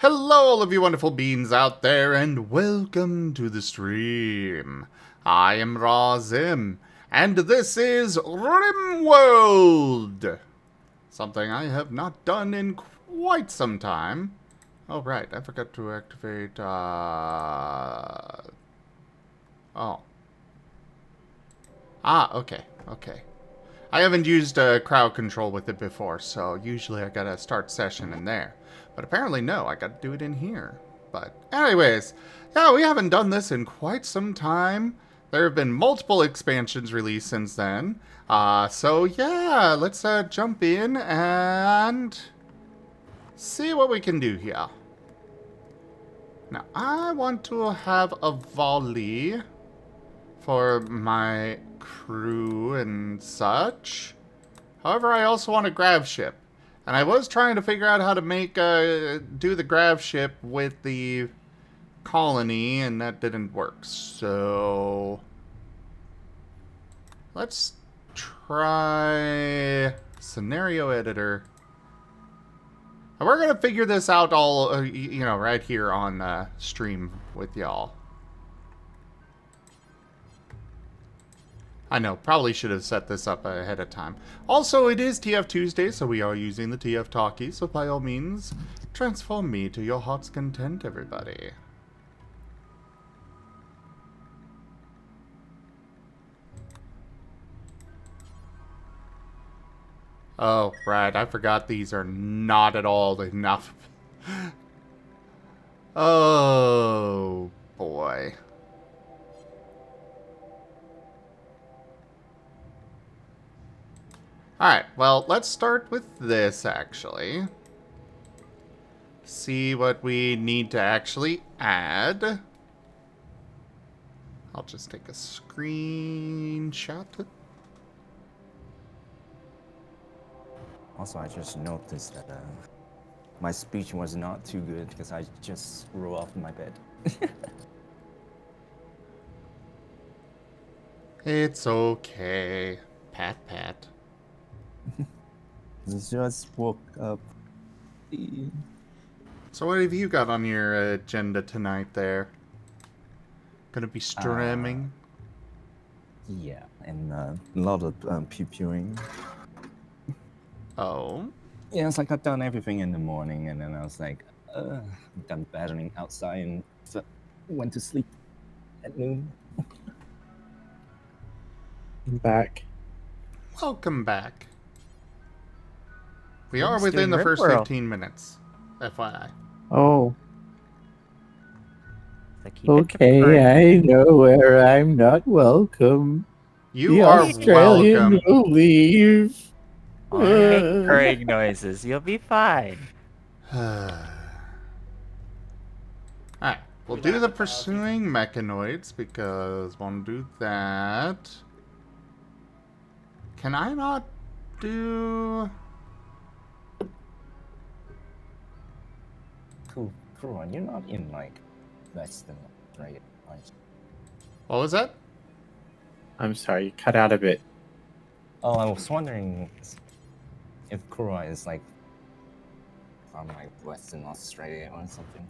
Hello, all of you wonderful beings out there, and welcome to the stream. I am Razim, and this is RimWorld! Something I have not done in quite some time. Oh, right, I forgot to activate, Oh. Ah, okay. I haven't used crowd control with it before, so usually I gotta start session in there. But apparently no, I gotta do it in here. But anyways, yeah, we haven't done this in quite some time. There have been multiple expansions released since then. So yeah, let's jump in and see what we can do here. Now, I want to have a volley for my crew and such. However, I also want a grav ship. And I was trying to figure out how to make, do the grav ship with the colony, and that didn't work. So, let's try scenario editor. And we're going to figure this out all, you know, right here on stream with y'all. I know, probably should have set this up ahead of time. Also, it is TF Tuesday, so we are using the TF Talkie, so by all means, transform me to your heart's content, everybody. Oh, right, I forgot these are not at all enough. Oh, boy. Alright, well, let's start with this, actually. See what we need to actually add. I'll just take a screenshot. Also, I just noticed that my speech was not too good because I just rolled off my bed. It's okay. Pat, pat. Just woke up. So what have you got on your agenda tonight there? Gonna be streaming? Yeah, and a lot of pew-pewing. Oh? Yeah, it's like I've done everything in the morning, and then I was like, I'm done battling outside and went to sleep at noon. I'm back. Welcome back. We I'm are just within doing the first RimWorld. 15 minutes. FYI. Oh, So keep it okay. current. I know where I'm not welcome. You The are Australian welcome. will leave. Only make purring noises. You'll be fine. Alright, we'll do the pursuing mechanoids because we'll do that. Can I not do... Cool, you're not in like Western, right? What was that? I'm sorry, you cut out a bit. Oh, I was wondering if Kura is like from like Western Australia or something.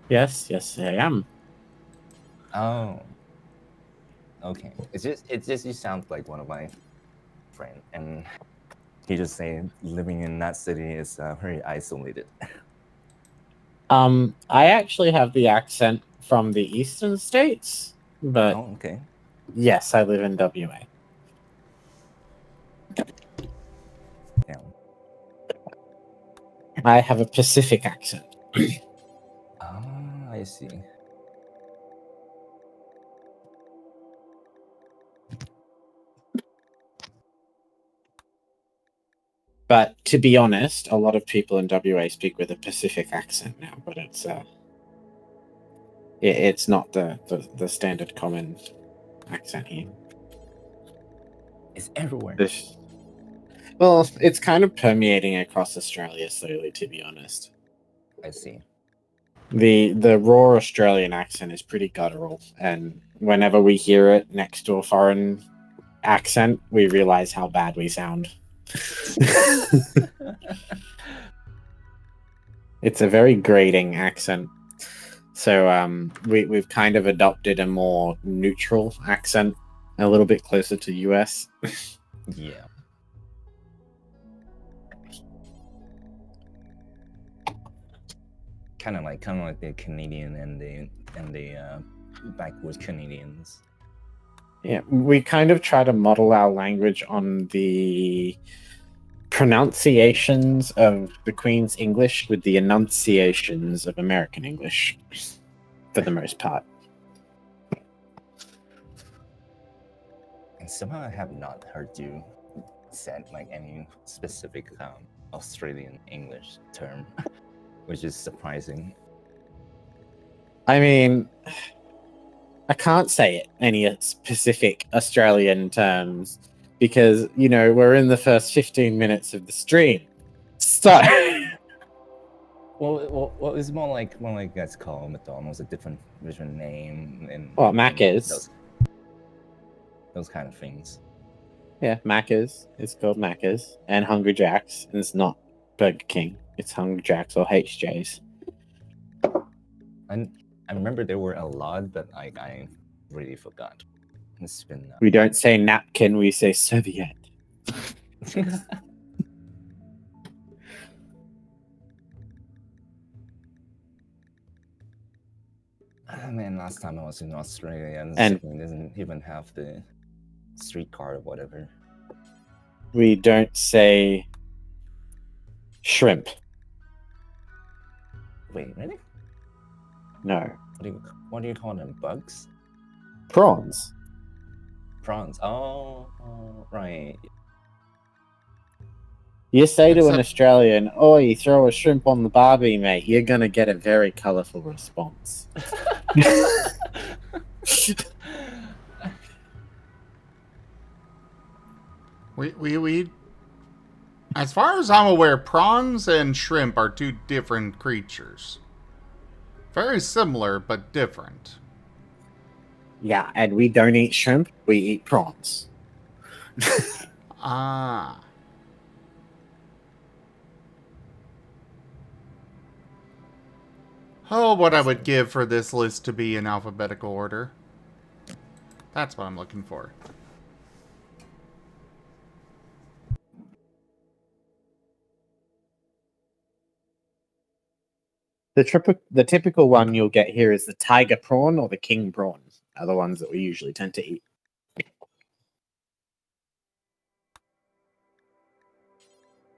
Yes, I am. Oh. Okay. It's just you sound like one of my friends, and he just saying living in that city is very isolated. I actually have the accent from the eastern states, but Oh, okay. yes, I live in WA. Yeah. I have a Pacific accent. Ah, I see. But to be honest, a lot of people in WA speak with a Pacific accent now, but it's not the standard common accent here. It's everywhere. Well, it's kind of permeating across Australia slowly, to be honest. I see. The raw Australian accent is pretty guttural, and whenever we hear it next to a foreign accent, we realize how bad we sound. It's a very grating accent. So we've kind of adopted a more neutral accent, a little bit closer to US. Yeah. Kind of like the Canadian and the backwoods Canadians. Yeah, we kind of try to model our language on the pronunciations of the Queen's English with the enunciations of American English, for the most part. And somehow I have not heard you said like any specific Australian English term, which is surprising. I mean, I can't say it any specific Australian terms because, you know, we're in the first 15 minutes of the stream. So, Well, it's more like that's called McDonald's, a different name, and what Mac is. Those kind of things. Yeah, Macca's. It's called Macca's. And Hungry Jack's. And it's not Burger King. It's Hungry Jack's or HJ's. And I remember there were a lot, but I really forgot. It's been. We don't say napkin, we say serviette. Man, last time I was in Australia, and Sydney doesn't even have the streetcar or whatever. We don't say shrimp. Wait, really? No. What do you call them? Bugs? Prawns. Prawns. Oh, right. You say to an Except- Australian, "Oh, you throw a shrimp on the barbie, mate," you're gonna get a very colourful response. We as far as I'm aware, prawns and shrimp are two different creatures. Very similar, but different. Yeah, and we don't eat shrimp, we eat prawns. Ah. Oh, what I would give for this list to be in alphabetical order. That's what I'm looking for. The typical one you'll get here is the tiger prawn or the king prawn, are the ones that we usually tend to eat.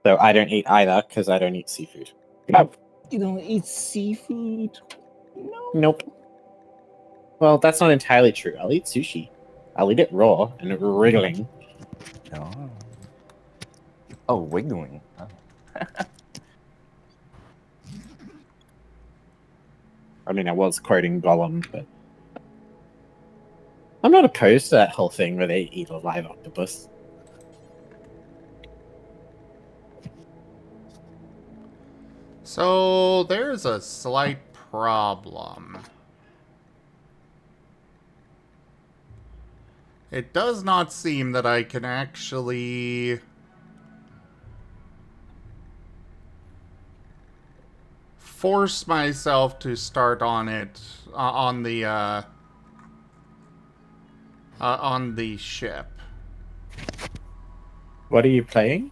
So I don't eat either because I don't eat seafood. You don't eat seafood? No. Nope. Well, that's not entirely true. I'll eat sushi. I'll eat it raw and wriggling. Oh, wiggling. Oh. I mean, I was quoting Gollum, but I'm not opposed to that whole thing where they eat a live octopus. So, there's a slight problem. It does not seem that I can actually force myself to start on it on the ship. What are you playing?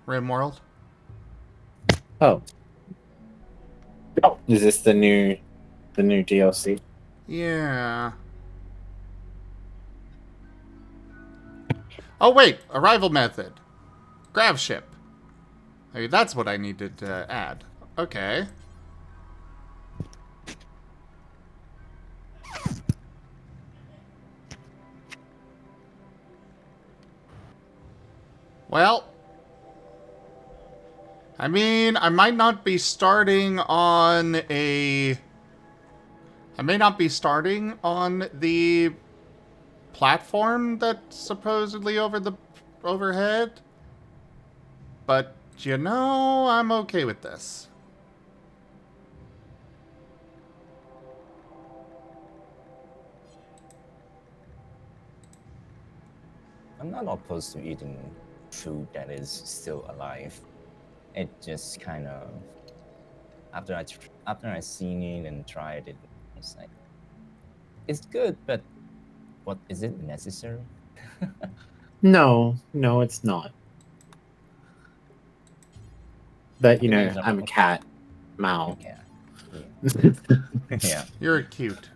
RimWorld. Oh. Is this the new DLC? Yeah. Oh wait, arrival method. Grav ship. Maybe that's what I needed to add. Okay. Well, I mean, I might not be starting on the platform that's supposedly overhead. But, you know, I'm okay with this. I'm not opposed to eating food that is still alive. It just kind of after I seen it and tried it, it's like it's good, but what is it necessary? No, it's not. But you know, Opinions are I'm a cat. Mao. Okay. Yeah. Yeah. You're cute.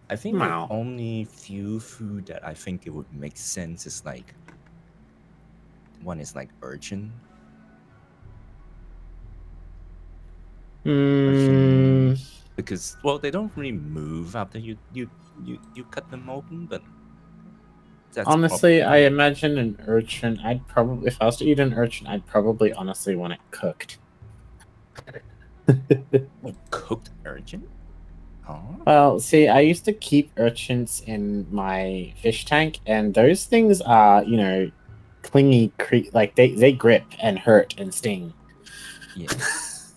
I think the Mao. only few food that I think it would make sense is like one is like urchin. Mm, Because well they don't really move after you cut them open, but that's honestly, I probably imagine an urchin. I'd probably, if I was to eat an urchin, I'd probably honestly want it cooked. cooked urchin. Huh? Well, see, I used to keep urchins in my fish tank, and those things are, you know, clingy, like they grip and hurt and sting. Yes.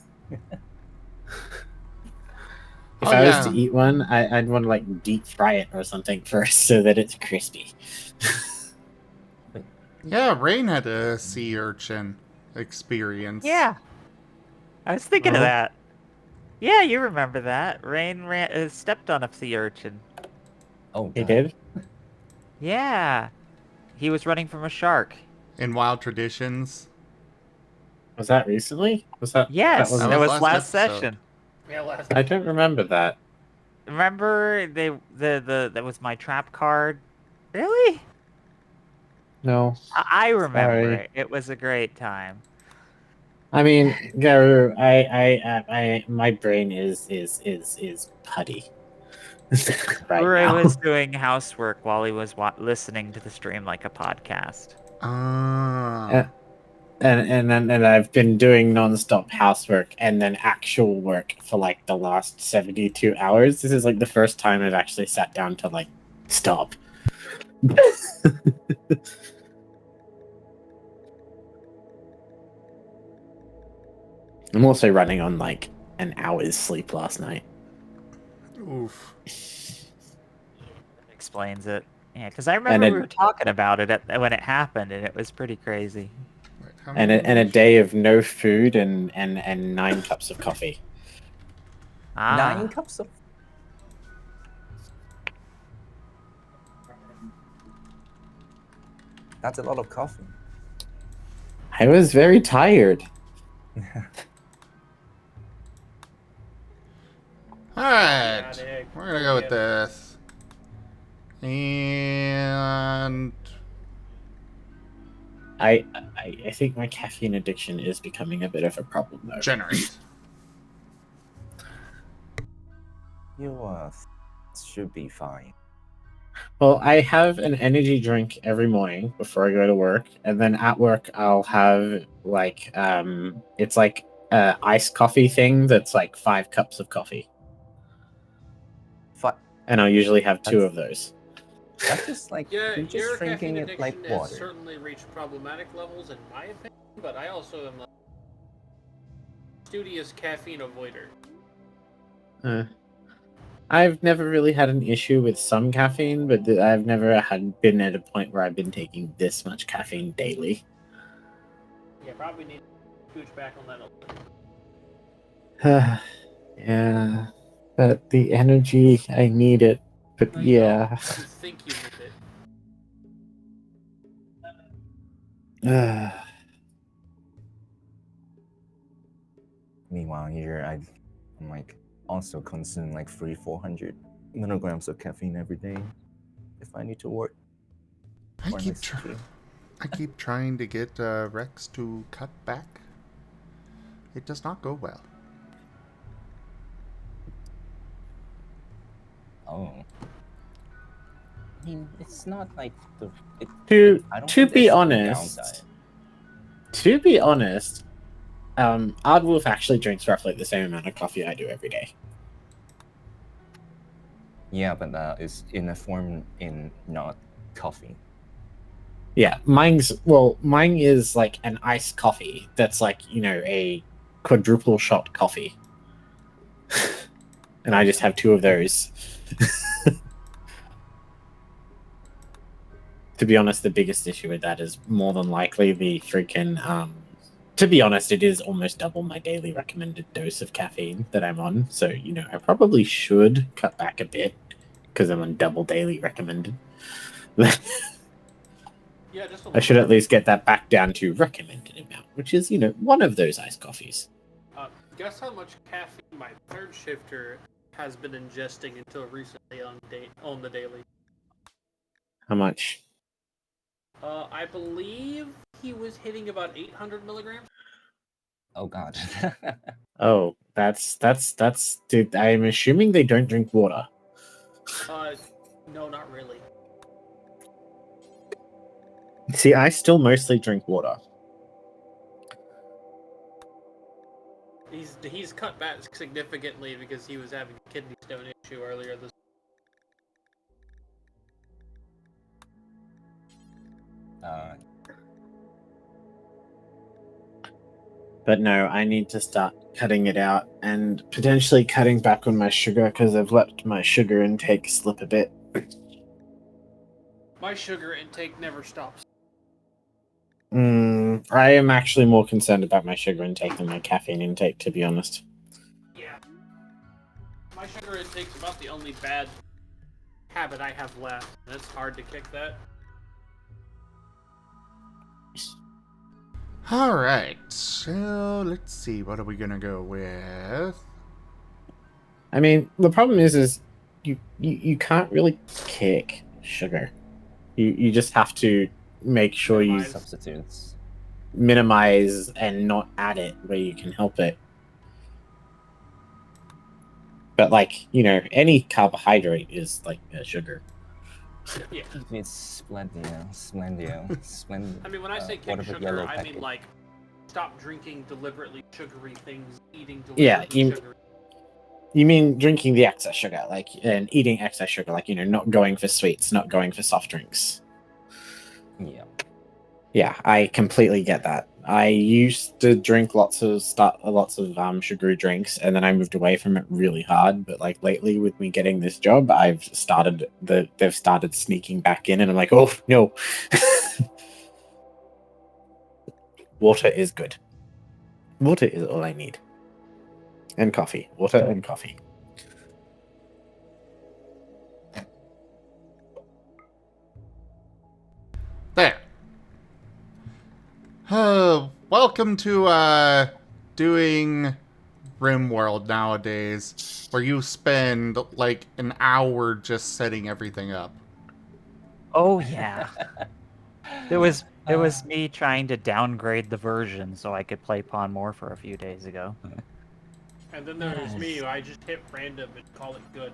If Oh, I was to yeah. eat one, I'd want to like deep fry it or something first so that it's crispy. Yeah, Rain had a sea urchin experience. Yeah, I was thinking of Oh. that. Yeah, you remember that. Rain stepped on a sea urchin. Oh, He God. did? Yeah, he was running from a shark. In Wild Traditions. Was that recently? Was that Yes, was That that was was last last episode. session. Yeah, last. I don't remember that. Remember that was my trap card. Really? No. I remember Sorry. it. It was a great time. I mean, Garu, my brain is putty. Right Furry now. was doing housework while he was listening to the stream like a podcast. Ah. And I've been doing nonstop housework and then actual work for like the last 72 hours. This is like the first time I've actually sat down to like stop. I'm also running on like an hour's sleep last night. Oof. Explains it. Yeah, because I remember And we were talking about it when it happened, and it was pretty crazy. Wait, how and many a day of no food and 9 cups of coffee. 9 Ah, cups of. That's a lot of coffee. I was very tired. Alright. Chaotic, We're gonna go with yep. this. And I think my caffeine addiction is becoming a bit of a problem though. generate. You should be fine. Well, I have an energy drink every morning before I go to work, and then at work I'll have like it's like a iced coffee thing that's like 5 cups of coffee, and I'll usually have 2 of those. That's just like Yeah, you're just your drinking caffeine it like addiction has water. certainly reached problematic levels in my opinion, but I also am a studious caffeine avoider. I've never really had an issue with some caffeine, but I've never been at a point where I've been taking this much caffeine daily. Yeah, probably need to scooch back on that a little. Yeah, but the energy, I need it. But No, you yeah. don't. You think you need it. Meanwhile, here I'm like also consuming like 400 milligrams of caffeine every day if I need to work. I or keep listen to- trying to get Rex to cut back. It does not go well. Oh. I mean, it's not like the. I don't To think be there's any honest, downside. Aardwolf actually drinks roughly the same amount of coffee I do every day. Yeah, but it's in a form in not coffee. Yeah, mine is like an iced coffee that's like, you know, a quadruple shot coffee. And I just have 2 of those. To be honest, the biggest issue with that is more than likely the freaking To be honest, it is almost double my daily recommended dose of caffeine that I'm on. So, I probably should cut back a bit because I'm on double daily recommended. Yeah, just a I little should bit. at least get that back down to recommended amount, which is, one of those iced coffees. Guess how much caffeine my third shifter has been ingesting until recently on the daily. How much? I believe he was hitting about 800 milligrams. Oh god. Oh, that's dude, I'm assuming they don't drink water. No, not really. See, I still mostly drink water. He's cut back significantly because he was having a kidney stone issue earlier this. But no, I need to start cutting it out and potentially cutting back on my sugar because I've let my sugar intake slip a bit. My sugar intake never stops. I am actually more concerned about my sugar intake than my caffeine intake, to be honest. Yeah. My sugar intake's about the only bad habit I have left, and it's hard to kick that. Alright, so let's see, what are we gonna go with? I mean, the problem is you can't really kick sugar. You just have to make sure you Substitutes. minimize and not add it where you can help it. But any carbohydrate is like a sugar. Yeah. It's Splendio. I mean, when I say kick whatever sugar, yellow I packet. mean like stop drinking deliberately sugary things, eating Yeah, deliberately sugary. You mean drinking the excess sugar, and eating excess sugar, not going for sweets, not going for soft drinks. Yeah. Yeah, I completely get that. I used to drink lots of sugary drinks, and then I moved away from it really hard. But lately, with me getting this job, they've started sneaking back in, and I'm like, oh no. Water is good. Water is all I need. And coffee. Water and coffee. There. Welcome to doing RimWorld nowadays, where you spend like an hour just setting everything up. Oh yeah. It was me trying to downgrade the version so I could play Pawn More for a few days ago. And then there's me, who I just hit random and call it good.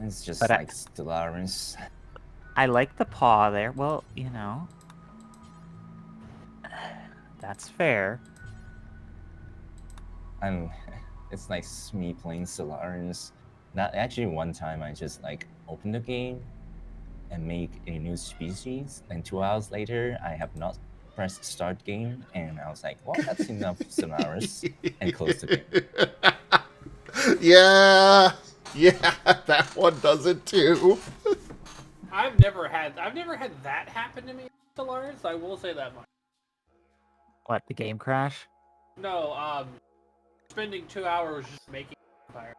It's just But like Stellaris. I like the paw there. Well, that's fair. It's like me playing Stellaris. Not actually one time I just open the game and make a new species, and 2 hours later I have not pressed start game, and I was like, well, that's enough Stellaris, and close the game. Yeah, that one does it too. I've never had that happen to me in Stellaris. I will say that much. What, the game crash? No, spending 2 hours just making fire.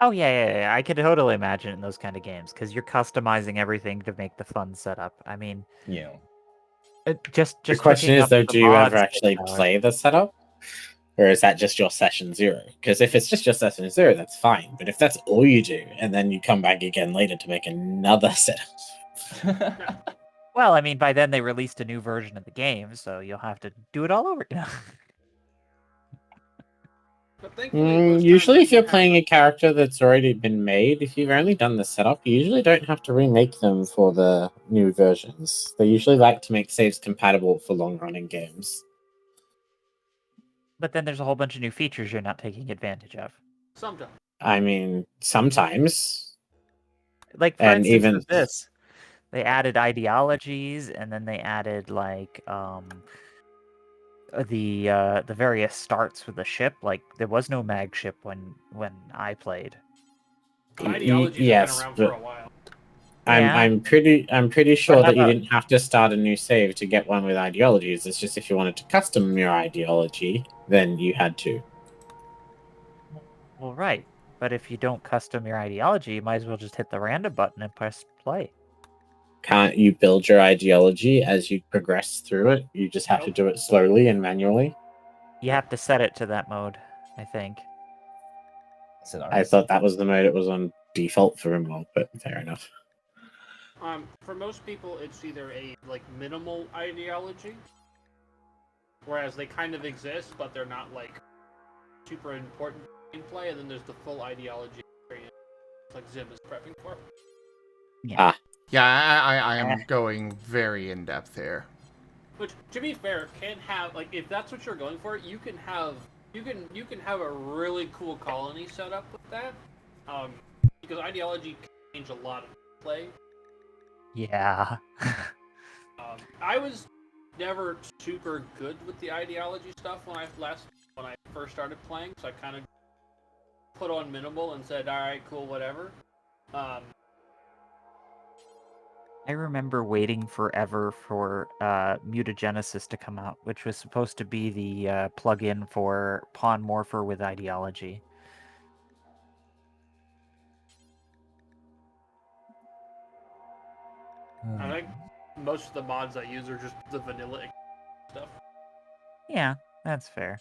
Oh yeah. I could totally imagine it in those kind of games because you're customizing everything to make the fun setup. I mean, Yeah. just The question hooking is up though, the do you ever mods actually takes hours. play the setup? Or is that just your session 0? Because if it's just your session 0, that's fine. But if that's all you do, and then you come back again later to make another setup. Well, I mean, by then they released a new version of the game, so you'll have to do it all over again. But thankfully, most Usually times if you're have, playing a character that's already been made, if you've only done the setup, you usually don't have to remake them for the new versions. They usually like to make saves compatible for long-running games. But then there's a whole bunch of new features you're not taking advantage of. sometimes. I mean, sometimes. Like, for And instance, even with this, they added ideologies, and then they added, the various starts with the ship. Like, there was no mag ship when I played. Ideologies have been around for a while. Yeah. I'm pretty sure how that you about- didn't have to start a new save to get one with ideologies. It's just if you wanted to custom your ideology, then you had to. Well, right. But if you don't custom your ideology, you might as well just hit the random button and press play. Can't you build your ideology as you progress through it? You just have to Nope. do it slowly and manually. You have to set it to that mode, I think. Is it I ours? thought that was the mode it was on default for RimWorld, but fair enough. For most people, it's either a like minimal ideology, whereas they kind of exist, but they're not like super important in play, and then there's the full ideology experience, like Zim is prepping for. Ah, Yeah, I am going very in depth here. Which, to be fair, can have like if that's what you're going for, you can have a really cool colony set up with that, because ideology can change a lot of play. Yeah. I was never super good with the ideology stuff when I first started playing, so I kind of put on minimal and said, all right, cool, whatever. I remember waiting forever for Mutagenesis to come out, which was supposed to be the plug-in for Pawn Morpher with ideology. I think most of the mods I use are just the vanilla stuff. Yeah, that's fair.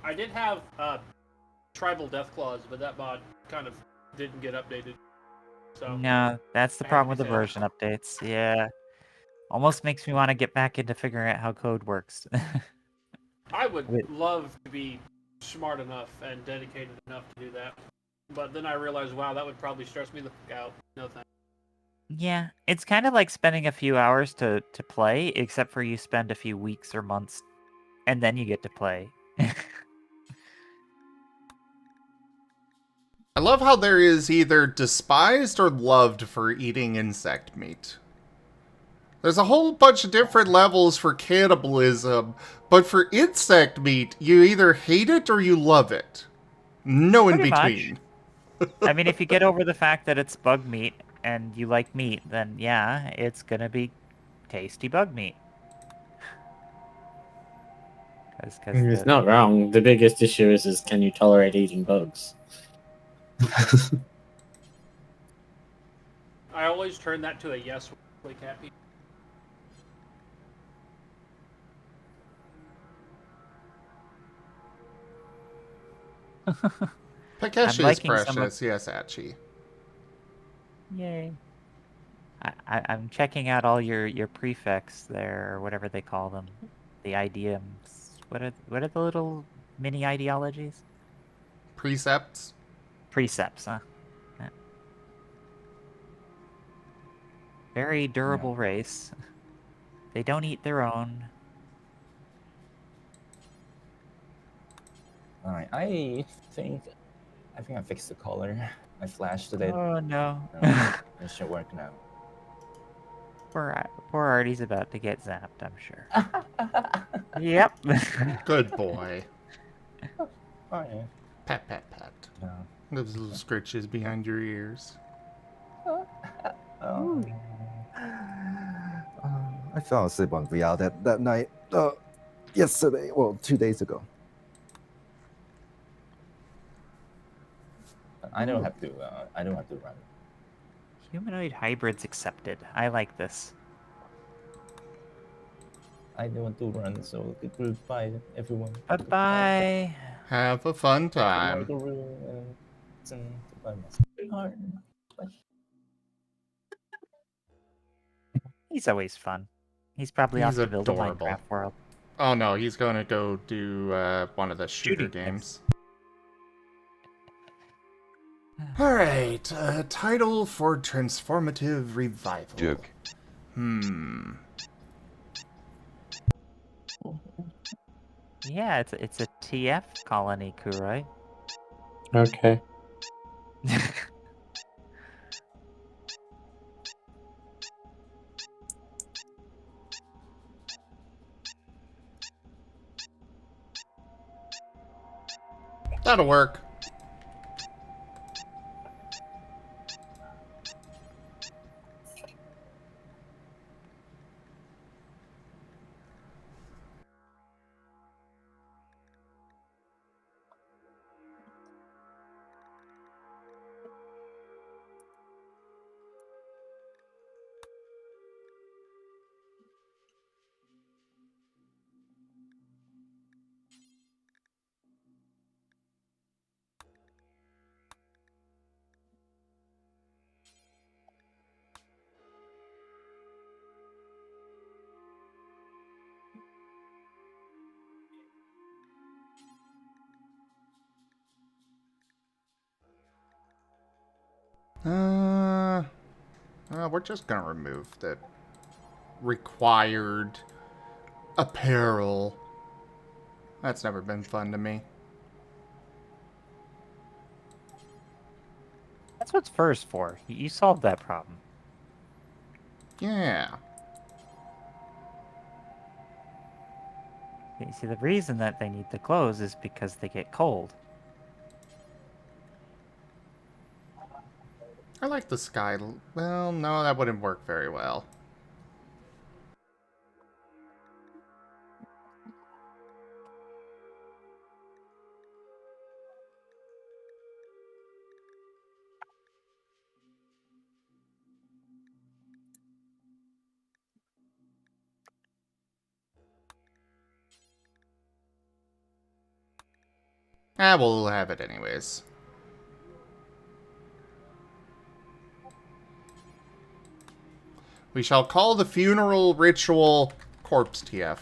I did have Tribal Death Claws, but that mod kind of didn't get updated. So No, that's the I had to problem with be the sad. version updates. Yeah. Almost makes me want to get back into figuring out how code works. I would Wait. love to be smart enough and dedicated enough to do that. But then I realized, wow, that would probably stress me the fuck out. No thanks. Yeah, it's kind of like spending a few hours to play, except for you spend a few weeks or months, and then you get to play. I love how there is either despised or loved for eating insect meat. There's a whole bunch of different levels for cannibalism, but for insect meat, you either hate it or you love it. No in Pretty much. between. I mean, if you get over the fact that it's bug meat and you like meat, then yeah, it's gonna be tasty bug meat. it's not wrong. The biggest issue is can you tolerate eating bugs? I always turn that to a yes when I play Cappy. Takeshi is liking some of- precious, yes, Achi. Yay. I'm checking out all your prefects there, or whatever they call them. The idioms. What are the little mini ideologies? Precepts? Precepts, huh? Yeah. Very durable race. They don't eat their own. Alright, I think I fixed the color. I flashed today. Oh no. It should work now. Poor Artie's about to get zapped, I'm sure. Yep. Good boy. Oh yeah. Pat, pat, pat. No. Those little scritches behind your ears. Oh. I fell asleep on VR that night. Yesterday, well, 2 days ago. I don't have to. I don't have to run. Humanoid hybrids accepted. I like this. I don't want to run, so goodbye, everyone. Bye-bye. Have a fun time. He's always fun. He's probably He's off to build a adorable. Minecraft world. Oh no, he's gonna go do one of the shooter Shooting games. Alright, title for Transformative Revival. Joke. Yeah, it's a TF colony, Kuroi. Okay. That'll work. We're just gonna remove the required apparel. That's never been fun to me. That's what fur's for. You solved that problem. Yeah. You see, the reason that they need the clothes is because they get cold. I like the sky. Well, no, that wouldn't work very well. We'll have it anyways. We shall call the funeral ritual Corpse TF.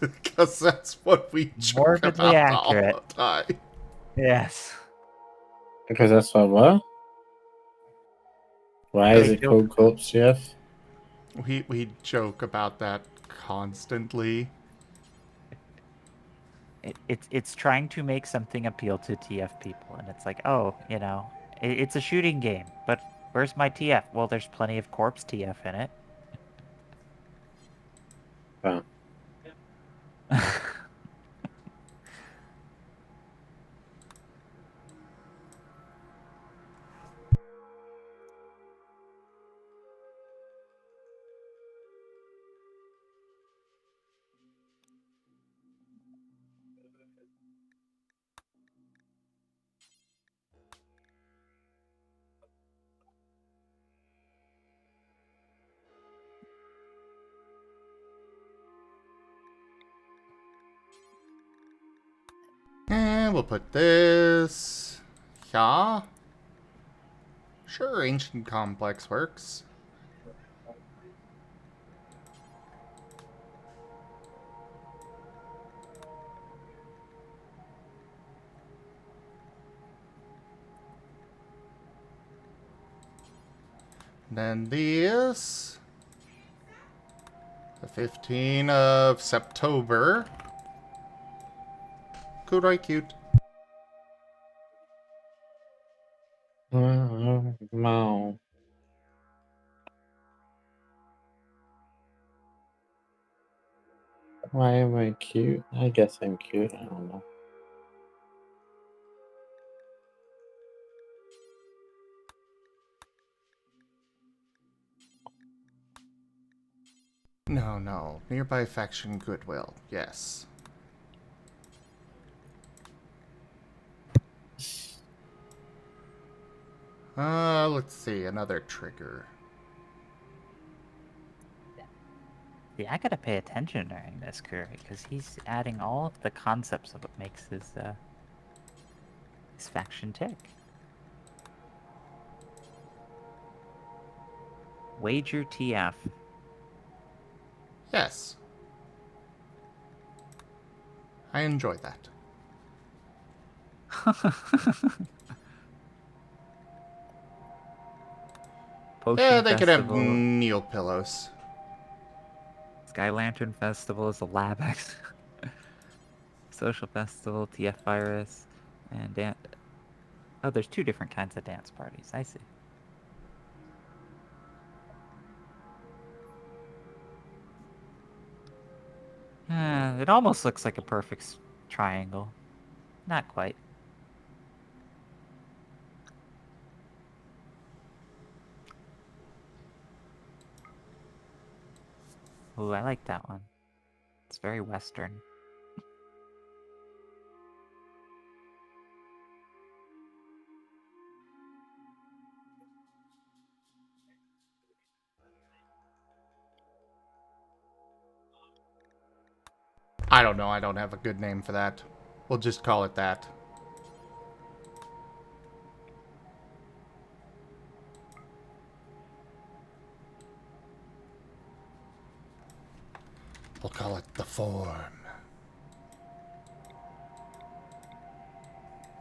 Because that's what we joke Morbidly about accurate. all the time. Yes. Because that's what? Why is They it joke- called Corpse Chef? We joke about that constantly. It's trying to make something appeal to TF people, and it's like, oh, it's a shooting game, but where's my TF? Well, there's plenty of corpse TF in it. Oh. And we'll put this. Yeah. Sure, ancient complex works. Then this. The 15th of September. Kurai cute. No. Why am I cute? I guess I'm cute. I don't know. No. Nearby faction goodwill. Yes. Let's see. Another trigger. See, I gotta pay attention during this career because he's adding all of the concepts of what makes his faction tick. Wager TF. Yes. I enjoy that. Potion Yeah, they could have Festival, Neil pillows. Sky Lantern Festival is a LabX. Social Festival, TF Virus, and dance. Oh, there's two different kinds of dance parties. I see. It almost looks like a perfect triangle. Not quite. Ooh, I like that one. It's very Western. I don't know. I don't have a good name for that. We'll just call it that. We'll call it the form.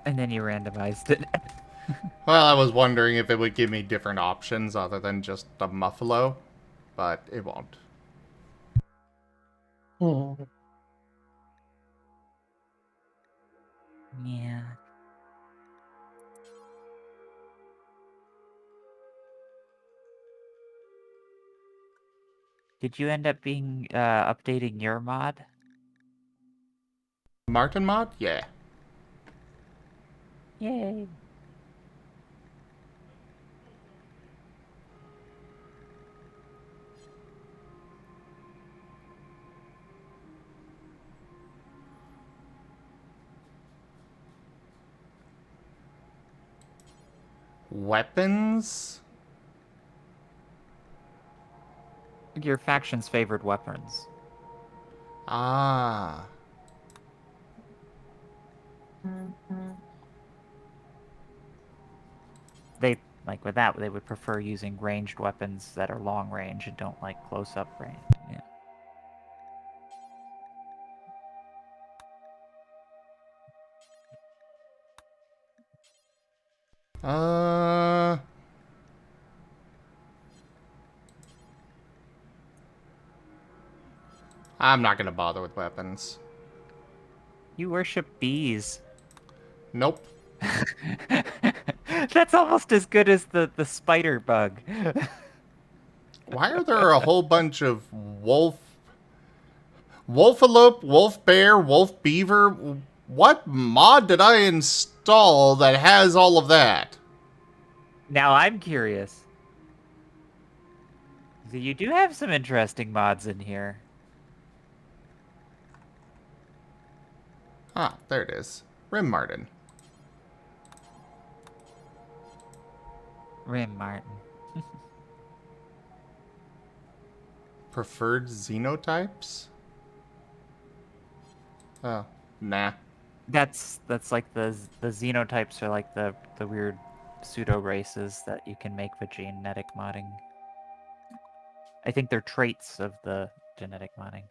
And then you randomized it. Well, I was wondering if it would give me different options other than just the Muffalo, but it won't. Yeah. Did you end up being updating your mod? Marten mod? Yeah. Yay. Weapons? Your faction's favored weapons. Ah. They, like with that, they would prefer using ranged weapons that are long range and don't like close up range. Yeah. Uh. I'm not gonna bother with weapons. You worship bees. Nope. That's almost as good as the spider bug. Why are there a whole bunch of wolfalope, wolf bear, wolf beaver? What mod did I install that has all of that? Now I'm curious. So you do have some interesting mods in here. Ah, there it is. Marten. Marten. Preferred xenotypes? Oh, nah. That's like the xenotypes are like the weird pseudo races that you can make with genetic modding. I think they're traits of the genetic modding.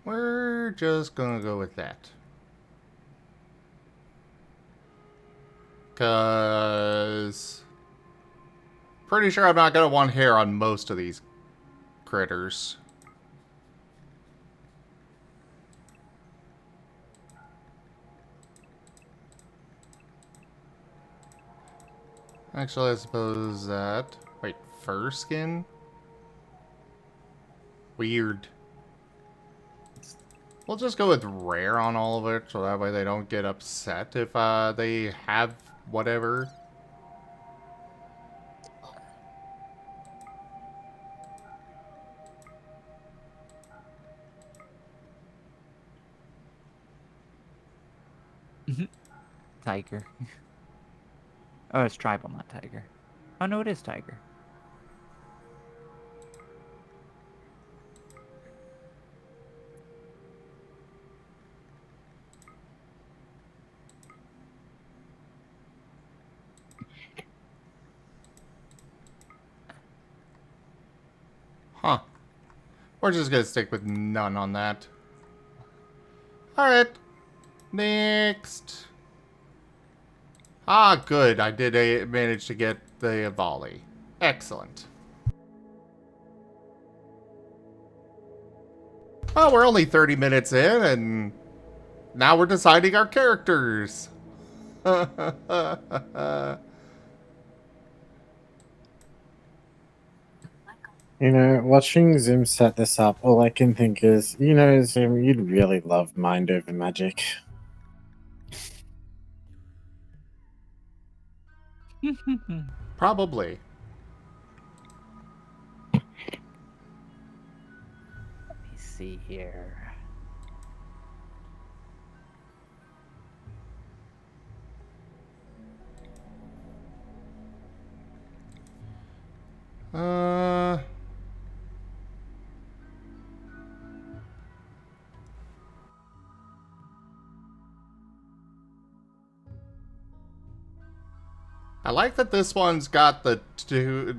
We're just gonna go with that. Cause pretty sure I'm not gonna want hair on most of these critters. Actually, I suppose that... Wait, fur skin? Weird. We'll just go with rare on all of it, so that way they don't get upset if they have whatever. Tiger. Oh, it's tribal, not tiger. Oh no, it is tiger. Huh. We're just gonna stick with none on that. Alright. Next. Ah, good. I did manage to get the volley. Excellent. Oh, we're only 30 minutes in, and now we're deciding our characters. You know, watching Zim set this up, all I can think is, you know, Zim, you'd really love Mind Over Magic. Probably. Let me see here. Uh, I like that this one's got the two,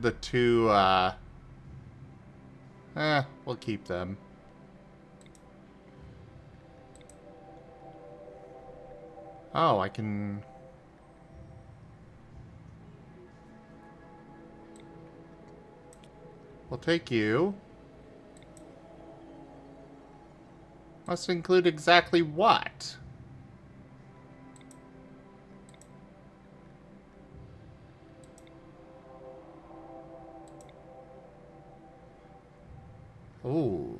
we'll keep them. Oh, I can... We'll take you. Must include exactly what? Ooh.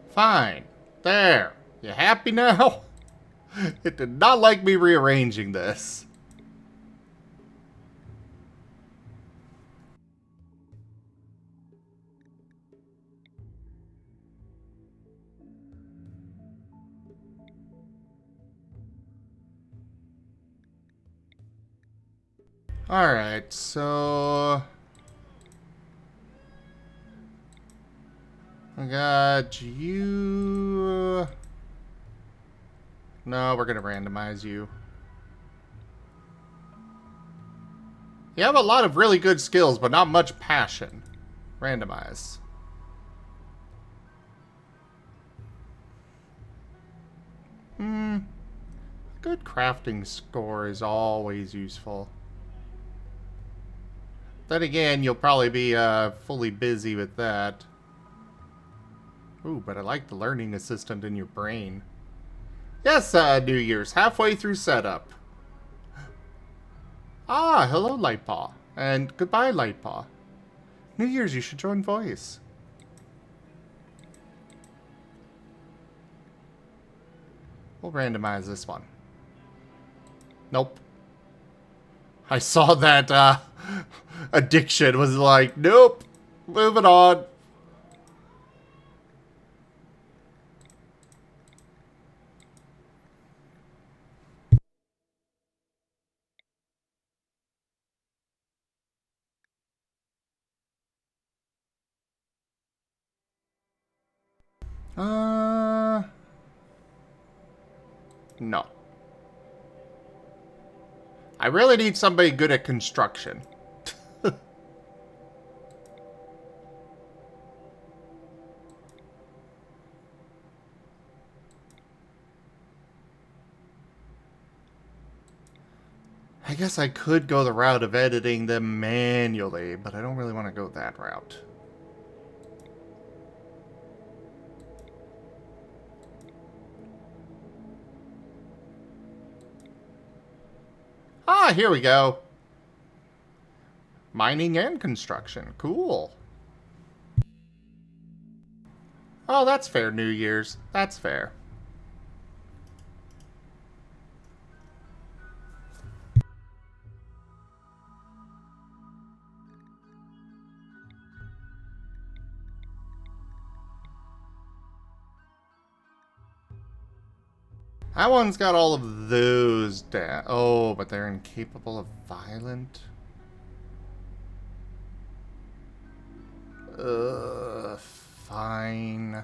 Fine. There. You happy now? It did not like me rearranging this. Alright, so... I got you... No, we're gonna randomize you. You have a lot of really good skills, but not much passion. Randomize. Good crafting score is always useful. Then again, you'll probably be fully busy with that. Ooh, but I like the learning assistant in your brain. Yes, New Year's, halfway through setup. Ah, hello, Lightpaw. And goodbye, Lightpaw. New Year's, you should join Voice. We'll randomize this one. Nope. I saw that, addiction was like, nope. Moving on. No. I really need somebody good at construction. I guess I could go the route of editing them manually, but I don't really want to go that route. Ah, here we go. Mining and construction. Cool. Oh, that's fair, New Year's. That's fair. That one's got all of those down. Oh, but they're incapable of violent. Fine.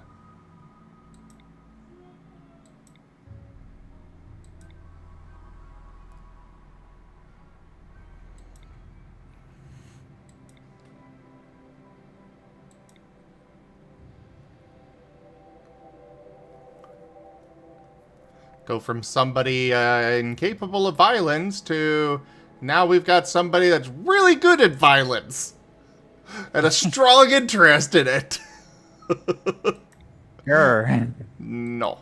Go from somebody incapable of violence to now we've got somebody that's really good at violence and a strong interest in it. Sure. No.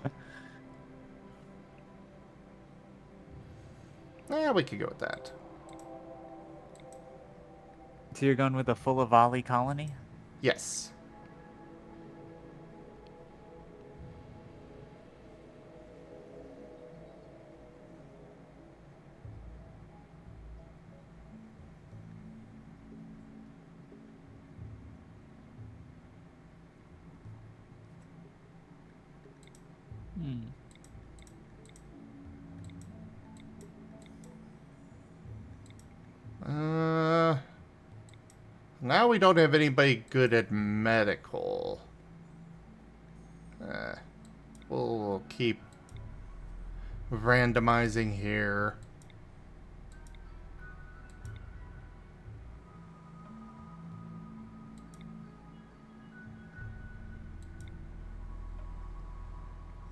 Yeah, we could go with that. So you're going with a full of volley colony? Yes. Now we don't have anybody good at medical. We'll keep randomizing here.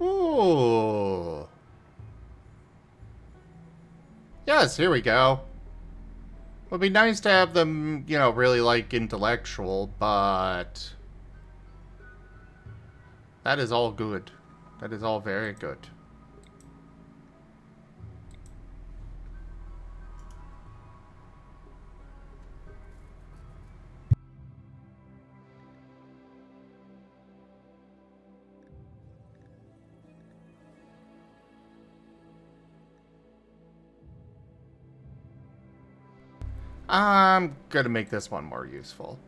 Ooh. Yes, here we go. Would be nice to have them, you know, really like intellectual, but that is all good. That is all very good. I'm gonna make this one more useful.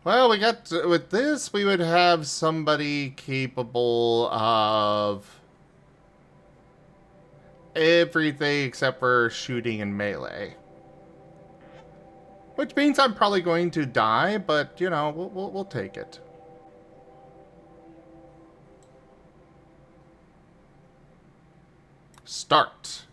Well, with this, we would have somebody capable of everything except for shooting and melee. Which means I'm probably going to die, but, you know, we'll take it. Start.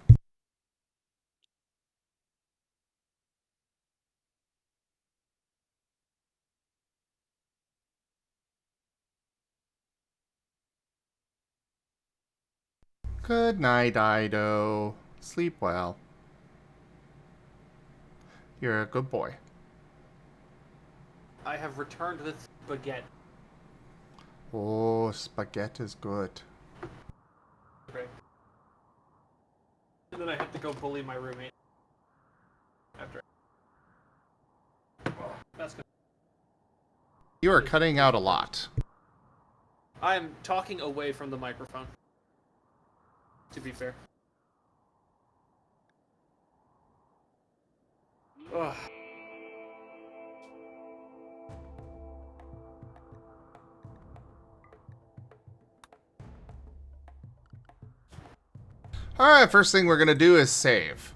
Good night, Ido. Sleep well. You're a good boy. I have returned with spaghetti. Oh, spaghetti is good. Okay. And then I have to go bully my roommate. After. That's good. You are cutting out a lot. I am talking away from the microphone. To be fair. Ugh. Alright, first thing we're gonna do is save.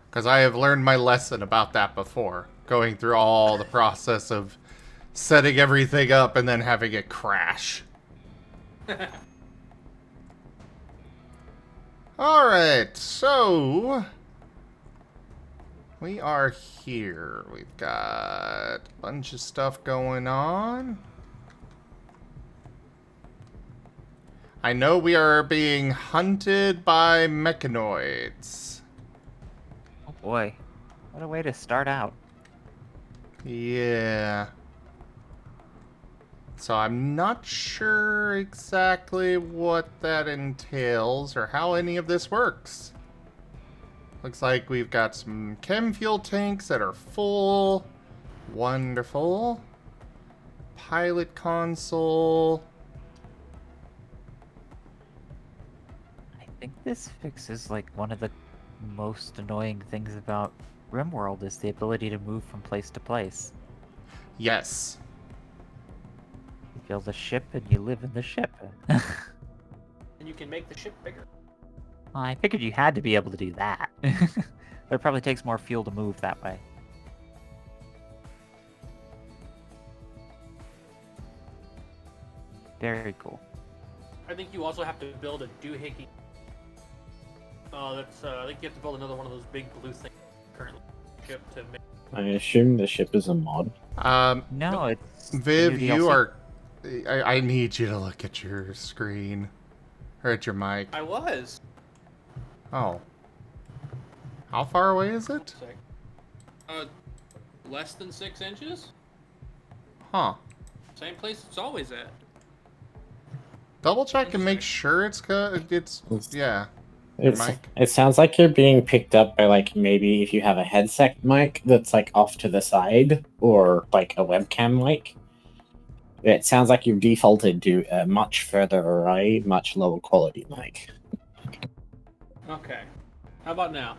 Because I have learned my lesson about that before. Going through all the process of setting everything up and then having it crash. Alright, so we are here. We've got a bunch of stuff going on. I know we are being hunted by mechanoids. Oh boy, what a way to start out. Yeah. So I'm not sure exactly what that entails or how any of this works. Looks like we've got some chem fuel tanks that are full. Wonderful. Pilot console. I think this fixes like one of the most annoying things about RimWorld is the ability to move from place to place. Yes. You build a ship and you live in the ship. And you can make the ship bigger. Well, I figured you had to be able to do that. But it probably takes more fuel to move that way. Very cool. I think you also have to build a doohickey. I think you have to build another one of those big blue things currently ship to make. I assume the ship is a mod. No, it's the Viv, new you DLC. are... I need you to look at your screen. Or at your mic. I was. Oh. How far away is it? Less than 6 inches? Huh. Same place it's always at. Double check and make sure it's yeah. Your mic. It sounds like you're being picked up by like maybe if you have a headset mic that's like off to the side or like a webcam mic. It sounds like you've defaulted to a much further array, much lower quality mic. Okay. How about now?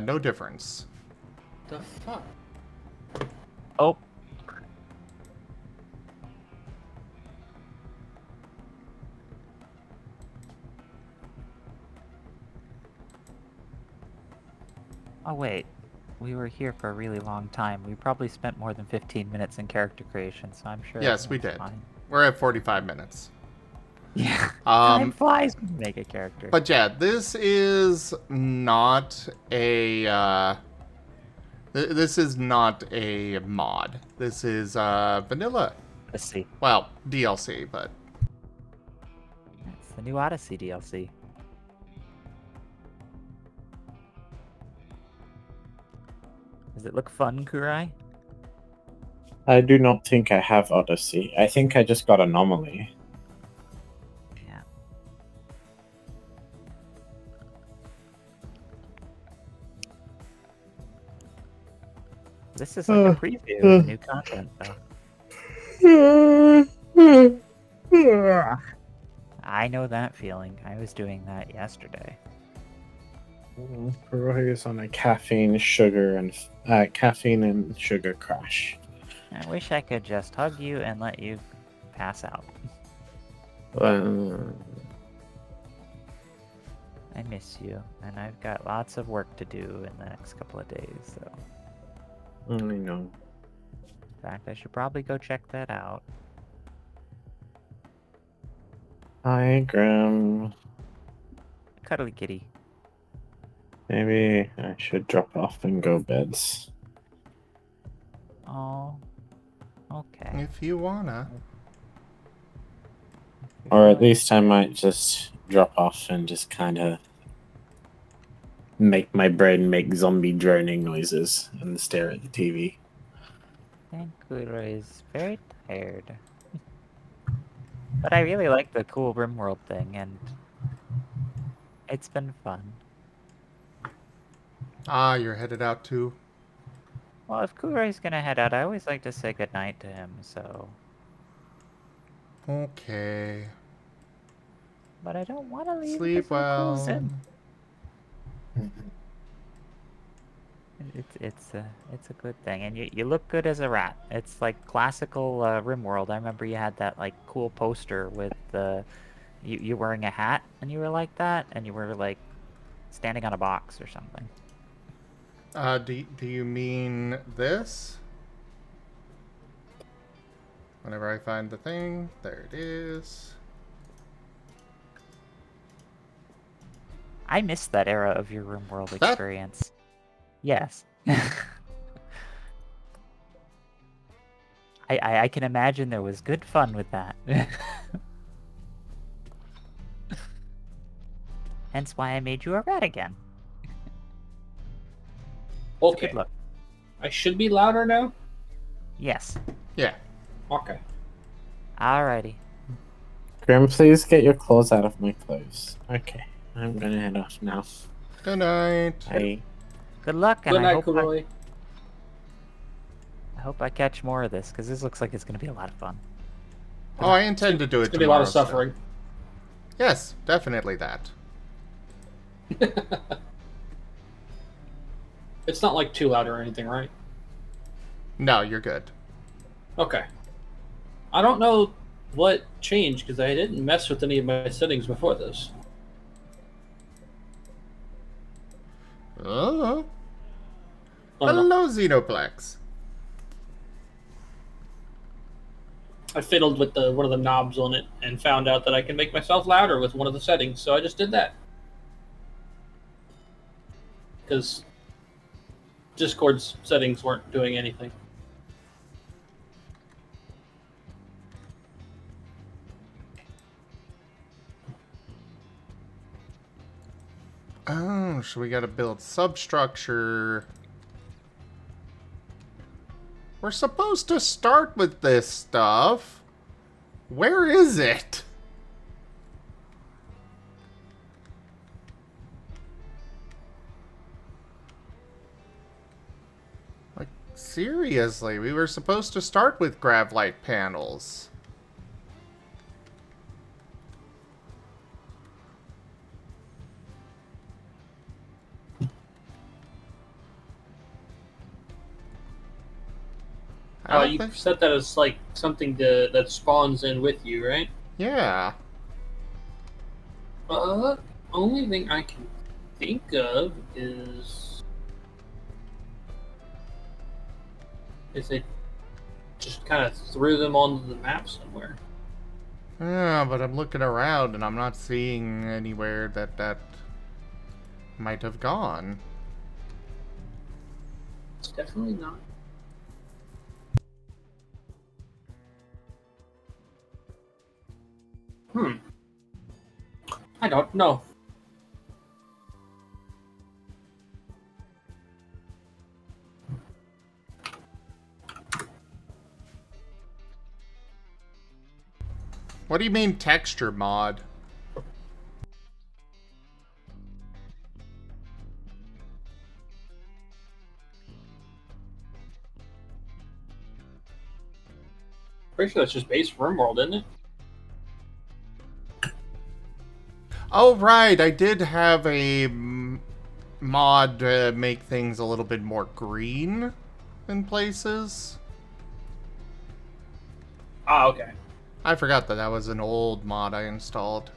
No difference. The fuck? Oh. Oh wait, we were here for a really long time. We probably spent more than 15 minutes in character creation, so I'm sure Yes, we everything's did. fine. We're at 45 minutes. Yeah, time flies when you make a character. But yeah, this is not a this is not a mod. This is vanilla. Let's see. Well, DLC, but It's the new Odyssey DLC. Does it look fun, Kurai? I do not think I have Odyssey. I think I just got Anomaly. Yeah. This is like a preview of the new content, though. I know that feeling. I was doing that yesterday. Roy is on a caffeine and sugar crash. I wish I could just hug you and let you pass out. I miss you, and I've got lots of work to do in the next couple of days, so. I know. In fact, I should probably go check that out. Hi, Graham. Cuddly kitty. Maybe I should drop off and go beds. Oh. Okay. if you wanna. Or at least I might just drop off and just kind of make my brain make zombie droning noises and stare at the TV. I think Kuro is very tired. But I really like the cool RimWorld thing, and it's been fun. Ah, you're headed out too? Well, if Kuroi's gonna head out, I always like to say goodnight to him, so... Okay. But I don't want to leave Sleep because it'll close well. in. It's a good thing, and you look good as a rat. It's like classical RimWorld. I remember you had that like cool poster with you wearing a hat, and you were like that, and you were like standing on a box or something. Do you mean this? Whenever I find the thing, there it is. I missed that era of your RimWorld That- experience. Yes. I can imagine there was good fun with that. Hence why I made you a rat again. Okay. Good luck. I should be louder now? Yes. Yeah. Okay. Alrighty. Graham, please get your clothes out of my clothes. Okay, I'm gonna head off now. Good night. Bye. Good luck, and Good I night, Kuroi. hope I catch more of this, because this looks like it's going to be a lot of fun. Oh, I intend to do it It's gonna be a lot of tomorrow, suffering. still. Yes, definitely that. It's not like too loud or anything, right? No, you're good. Okay. I don't know what changed because I didn't mess with any of my settings before this. Oh. Oh, no. Hello, Xenoplex. I fiddled with one of the knobs on it and found out that I can make myself louder with one of the settings, so I just did that. Because Discord's settings weren't doing anything. Oh, so we gotta build substructure. We're supposed to start with this stuff. Where is it? Like, seriously, we were supposed to start with gravlight panels. I don't You think... set that as like something that spawns in with you, right? Yeah. Only thing I can think of is if they just kind of threw them onto the map somewhere. Yeah, but I'm looking around and I'm not seeing anywhere that might have gone. It's definitely not. I don't know. What do you mean texture mod? Pretty sure that's just base RimWorld, isn't it? Oh, right. I did have a mod make things a little bit more green in places. Ah, okay. I forgot that was an old mod I installed.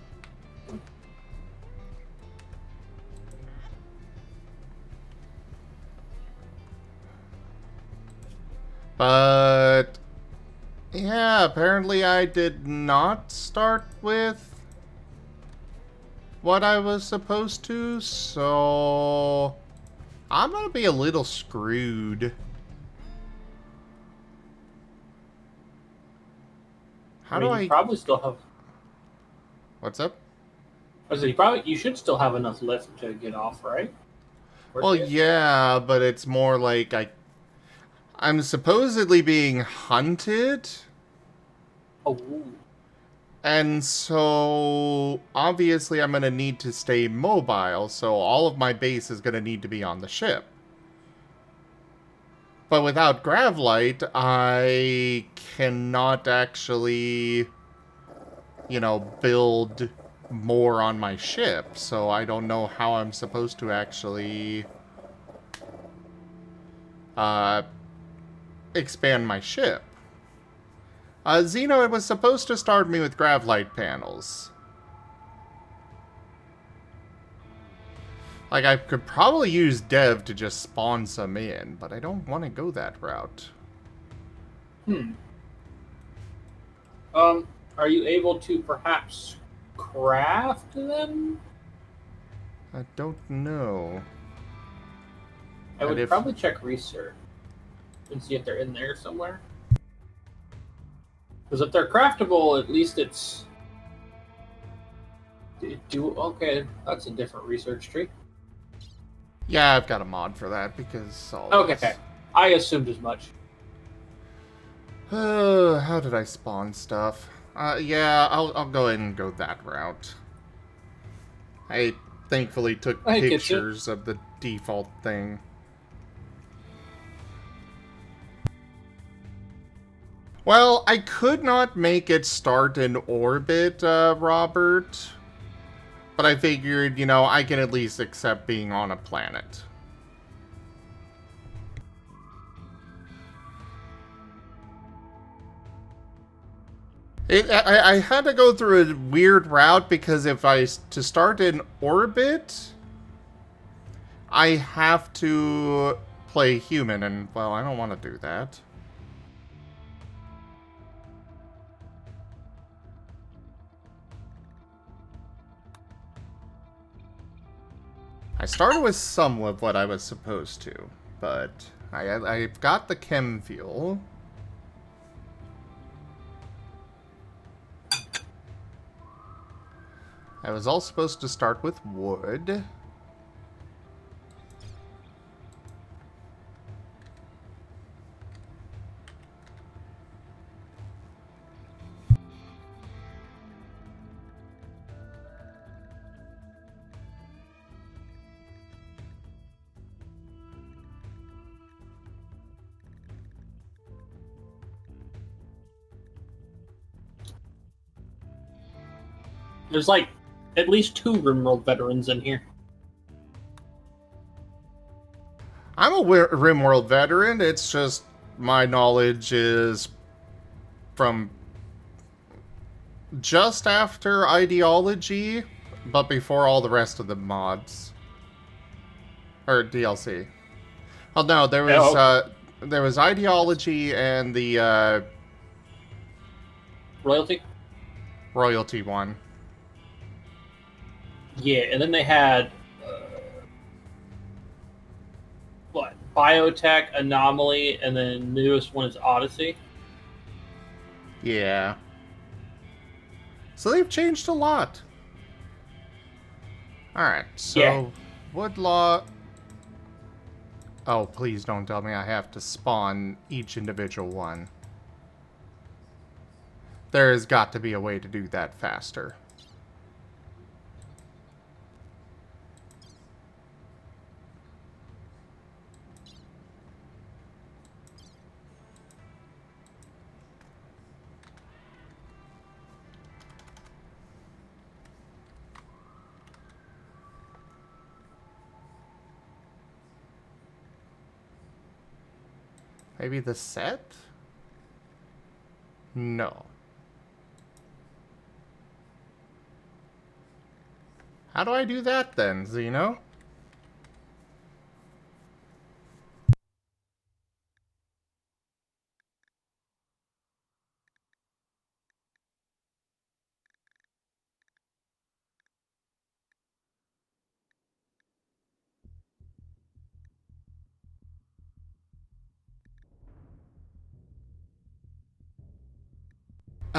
But yeah, apparently I did not start with what I was supposed to, so I'm gonna be a little screwed. How do You I... probably still have. What's up? I was like, you should still have enough lift to get off, right? Well, yeah, but it's more like I'm supposedly being hunted, Oh. and so obviously I'm gonna need to stay mobile, so all of my base is gonna need to be on the ship. But without Gravlight, I cannot actually, build more on my ship, so I don't know how I'm supposed to actually expand my ship. Xeno, it was supposed to start me with Gravlight panels. Like, I could probably use Dev to just spawn some in, but I don't want to go that route. Are you able to perhaps craft them? I don't know. I would And if- probably check research and see if they're in there somewhere. Because if they're craftable, at least it's... Okay, that's a different research tree. Yeah, I've got a mod for that because all Okay, I assumed as much. How did I spawn stuff? Yeah, I'll go ahead and go that route. I thankfully took I get you. pictures of the default thing. Well, I could not make it start in orbit, Robert. But I figured, I can at least accept being on a planet. I had to go through a weird route because to start in orbit, I have to play human, and, well, I don't want to do that. I started with some of what I was supposed to, but I've got the chem fuel. I was all supposed to start with wood. There's like at least 2 RimWorld veterans in here. I'm a RimWorld veteran, it's just my knowledge is from just after ideology, but before all the rest of the mods. Or DLC. Oh no, there was ideology and the Royalty? royalty one. Yeah, and then they had what? Biotech, Anomaly, and then the newest one is Odyssey. Yeah. So they've changed a lot. Alright, so Yeah. Woodlaw. Oh, please don't tell me I have to spawn each individual one. There has got to be a way to do that faster. Maybe the set? No. How do I do that then, Zeno?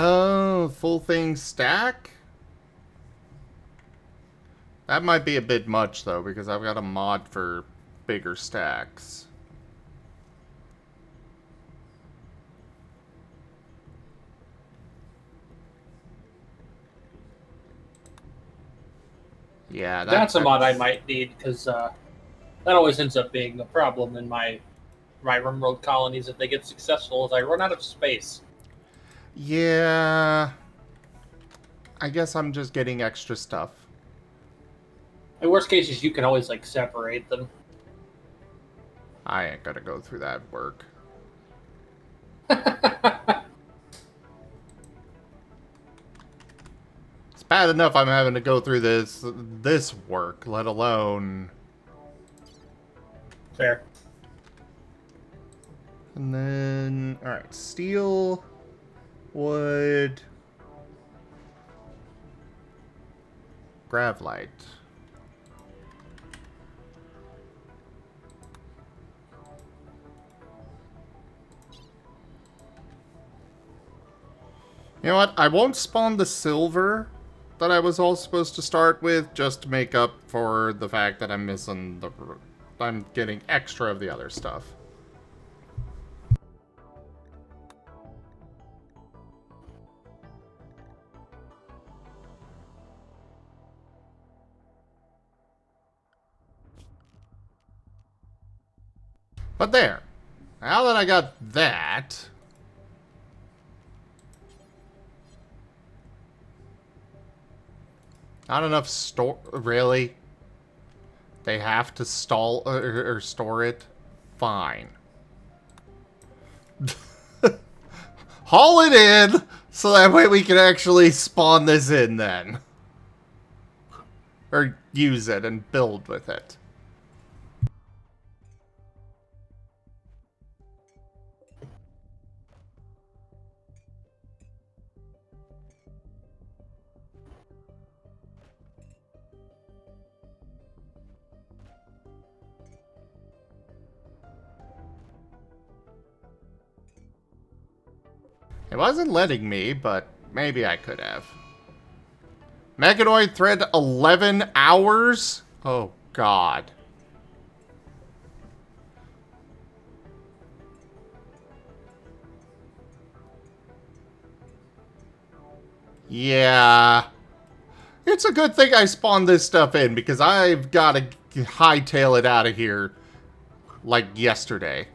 Oh, full thing stack? That might be a bit much, though, because I've got a mod for bigger stacks. Yeah, That's a mod I might need, because that always ends up being a problem in my RimWorld colonies if they get successful, is I run out of space. Yeah. I guess I'm just getting extra stuff. In worst cases, you can always, like, separate them. I ain't gonna go through that work. It's bad enough I'm having to go through this work, let alone... Fair. And then... Alright, steel, wood... Gravlite. You know what? I won't spawn the silver that I was all supposed to start with, just to make up for the fact that I'm missing the... I'm getting extra of the other stuff. But there. Now that I got that... Not enough store... Really? They have to stall or store it? Fine. Haul it in, so that way we can actually spawn this in then. Or use it and build with it. It wasn't letting me, but maybe I could have. Mechanoid thread 11 hours? Oh, God. Yeah. It's a good thing I spawned this stuff in, because I've got to hightail it out of here like yesterday.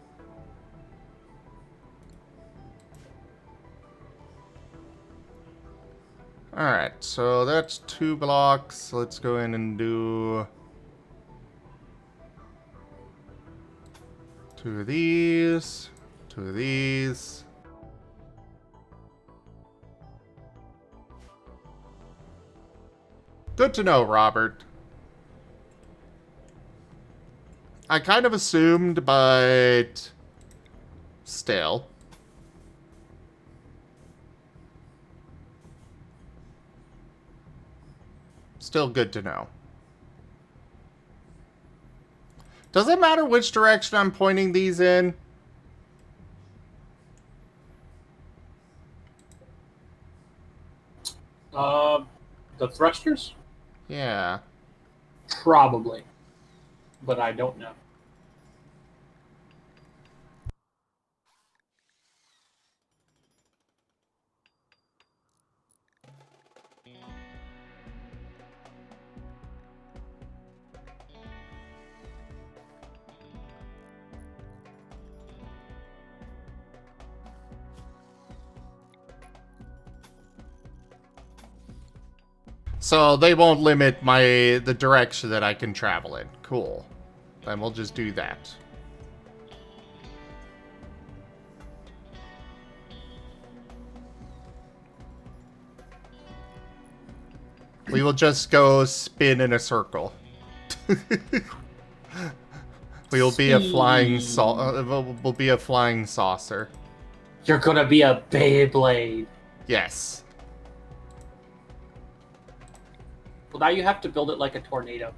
Alright, so that's 2 blocks. Let's go in and do 2 of these, 2 of these. Good to know, Robert. I kind of assumed, but still. Still good to know. Does it matter which direction I'm pointing these in? The thrusters? Yeah. Probably. But I don't know. So they won't limit the direction that I can travel in. Cool. Then we'll just do that. We will just go spin in a circle. We will be a flying we'll be a flying saucer. You're gonna be a Beyblade. Yes. Well, now you have to build it like a tornado.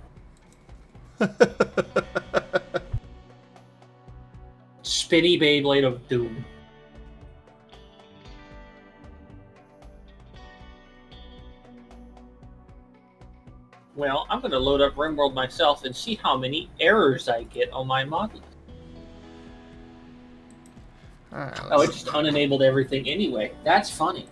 Spinny Beyblade of Doom. Well, I'm gonna load up RimWorld myself and see how many errors I get on my model. Alright, Oh, it just unenabled everything anyway. That's funny.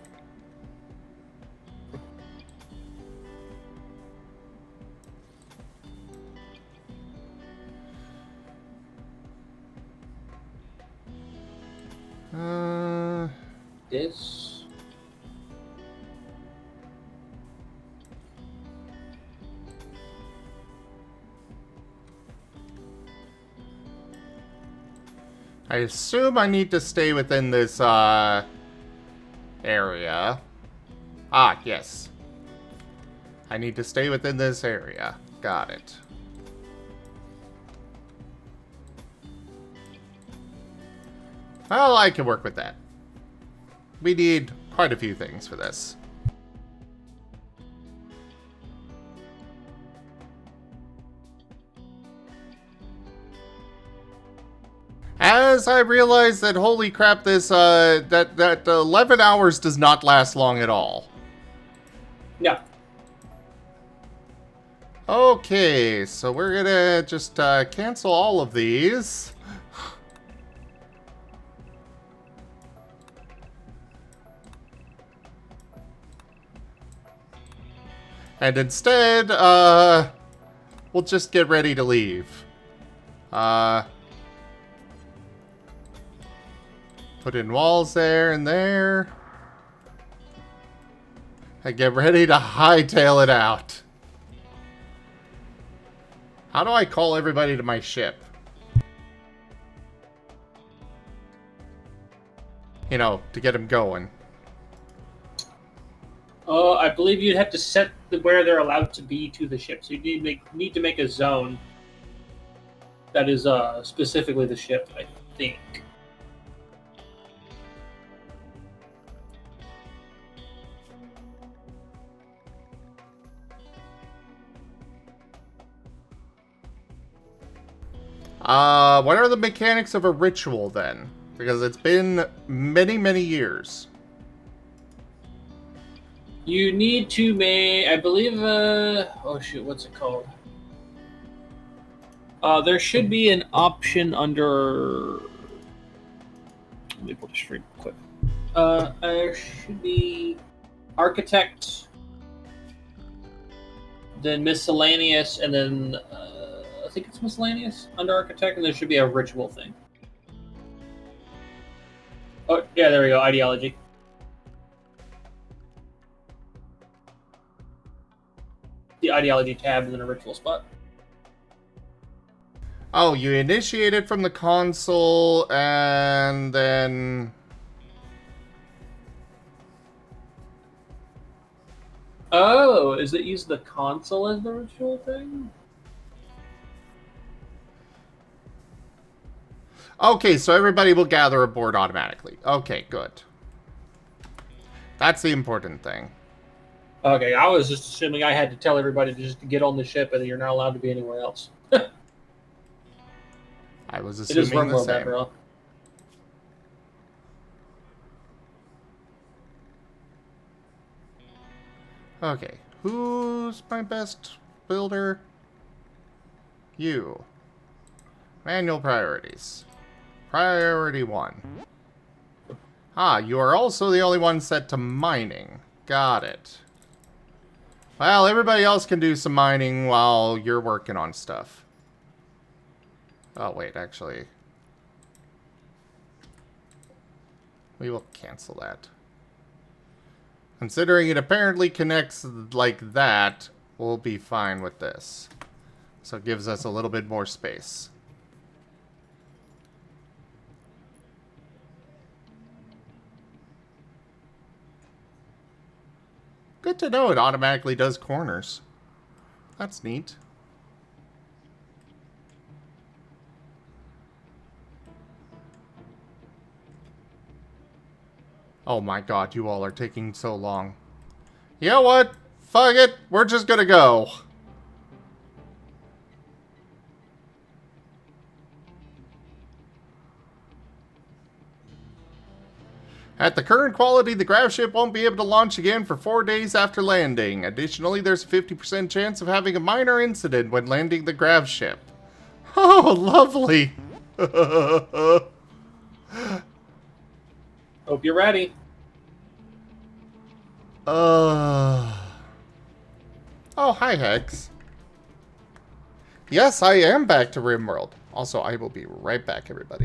This. I assume I need to stay within this area. Ah, yes. I need to stay within this area. Got it. Well, I can work with that. We need quite a few things for this. As I realize that, holy crap, this, that 11 hours does not last long at all. Yeah. Okay, so we're gonna just, cancel all of these. And instead, we'll just get ready to leave. Put in walls there and there. And get ready to hightail it out. How do I call everybody to my ship? You know, to get them going. I believe you'd have to set where they're allowed to be to the ship. So you need to make a zone that is specifically the ship, I think. What are the mechanics of a ritual then? Because it's been many, many years. You need to make, I believe, oh shoot, what's it called? There should be an option under, let me pull the stream quick. There should be architect, then miscellaneous, and then, I think it's miscellaneous under architect, and there should be a ritual thing. Oh, yeah, there we go, ideology. The ideology tab and then a ritual spot. Oh, you initiate it from the console, and then... Oh, is it use the console as the ritual thing? Okay, so everybody will gather aboard automatically. Okay, good. That's the important thing. Okay, I was just assuming I had to tell everybody to just get on the ship and you're not allowed to be anywhere else. I was It is assuming the RimWorld same. after all. Okay, who's my best builder? You. Manual priorities. Priority 1. Ah, you are also the only one set to mining. Got it. Well, everybody else can do some mining while you're working on stuff. Oh, wait, actually. We will cancel that. Considering it apparently connects like that, we'll be fine with this. So it gives us a little bit more space. Good to know it automatically does corners. That's neat. Oh my god, you all are taking so long. You know what? Fuck it. We're just gonna go. At the current quality, the grav ship won't be able to launch again for 4 days after landing. Additionally, there's a 50% chance of having a minor incident when landing the grav ship. Oh, lovely. Hope you're ready. Oh, hi, Hex. Yes, I am back to RimWorld. Also, I will be right back, everybody.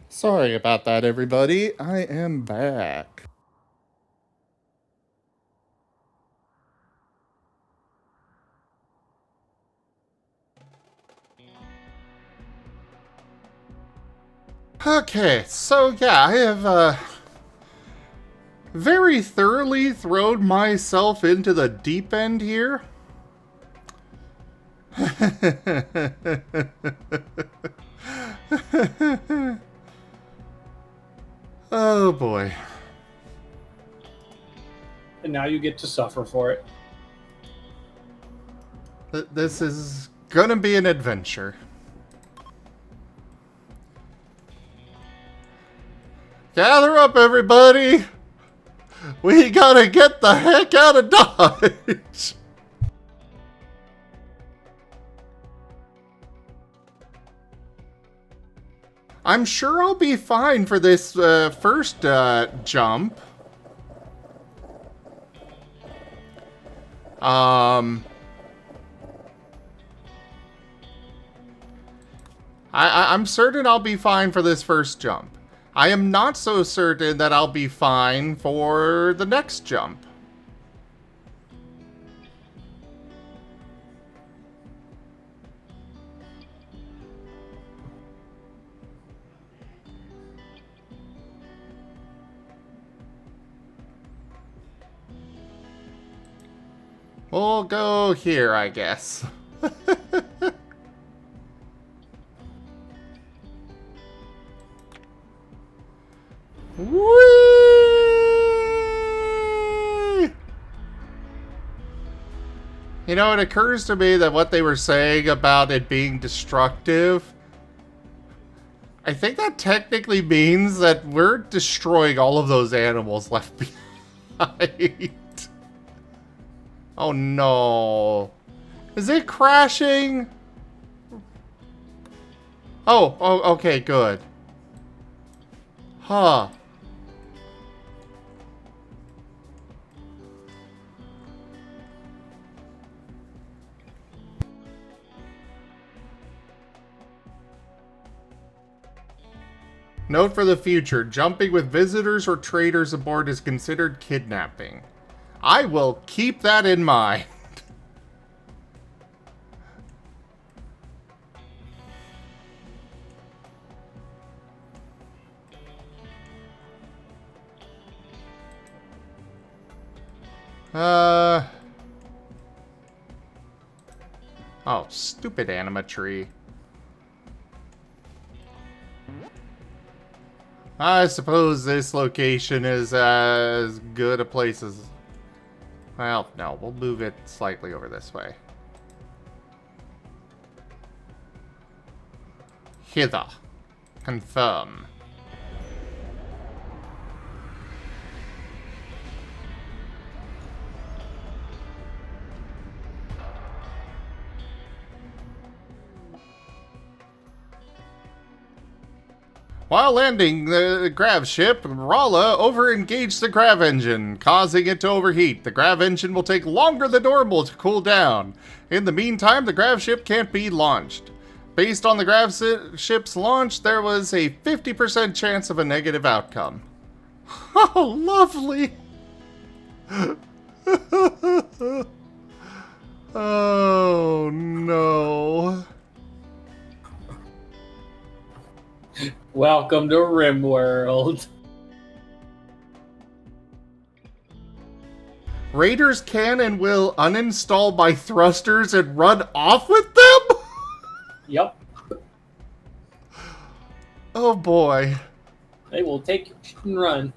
Sorry about that, everybody. I am back. Okay, so yeah, I have very thoroughly thrown myself into the deep end here. Oh boy. And now you get to suffer for it. This is gonna be an adventure. Gather up, everybody! We gotta get the heck out of Dodge! I'm sure I'll be fine for this first jump. I'm certain I'll be fine for this first jump. I am not so certain that I'll be fine for the next jump. We'll go here, I guess. Whee! You know, it occurs to me that what they were saying about it being destructive, I think that technically means that we're destroying all of those animals left behind. Oh no. Is it crashing? Oh, okay, good. Huh. Note for the future, jumping with visitors or traders aboard is considered kidnapping. I will keep that in mind. Oh, stupid animatree. I suppose this location is as good a place as... Well, no, we'll move it slightly over this way. Hither. Confirm. While landing the grav ship, Rala overengaged the grav engine, causing it to overheat. The grav engine will take longer than normal to cool down. In the meantime, the grav ship can't be launched. Based on the grav ship's launch, there was a 50% chance of a negative outcome. Oh, lovely! Oh, no. Welcome to RimWorld. Raiders can and will uninstall my thrusters and run off with them? Yep. Oh boy. They will take your shit and run.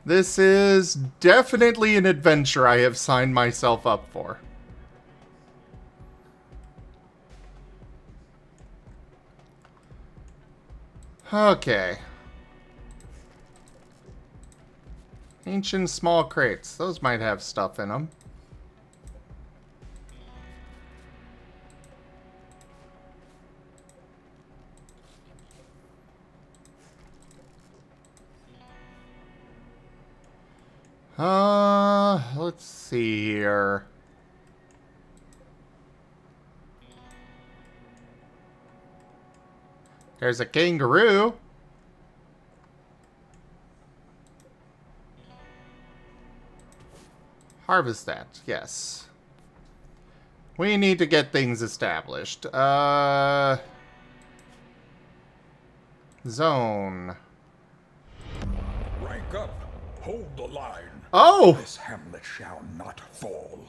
This is definitely an adventure I have signed myself up for. Okay. Ancient small crates. Those might have stuff in them. Let's see here. There's a kangaroo. Harvest that, yes. We need to get things established. Zone. Rank up. Hold the line. Oh! This hamlet shall not fall.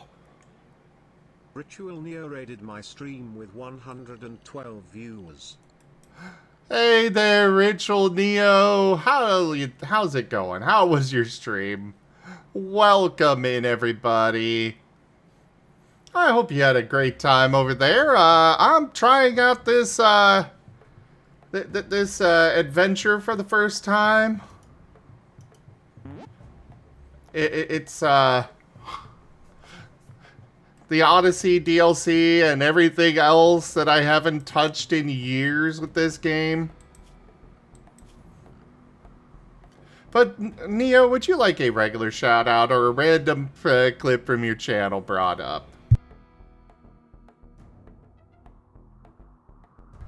Ritual Neo rated my stream with 112 viewers. Hey there, Ritual Neo. How's it going? How was your stream? Welcome in, everybody. I hope you had a great time over there. I'm trying out this this adventure for the first time. It's the Odyssey DLC and everything else that I haven't touched in years with this game. But, Neo, would you like a regular shout out or a random clip from your channel brought up?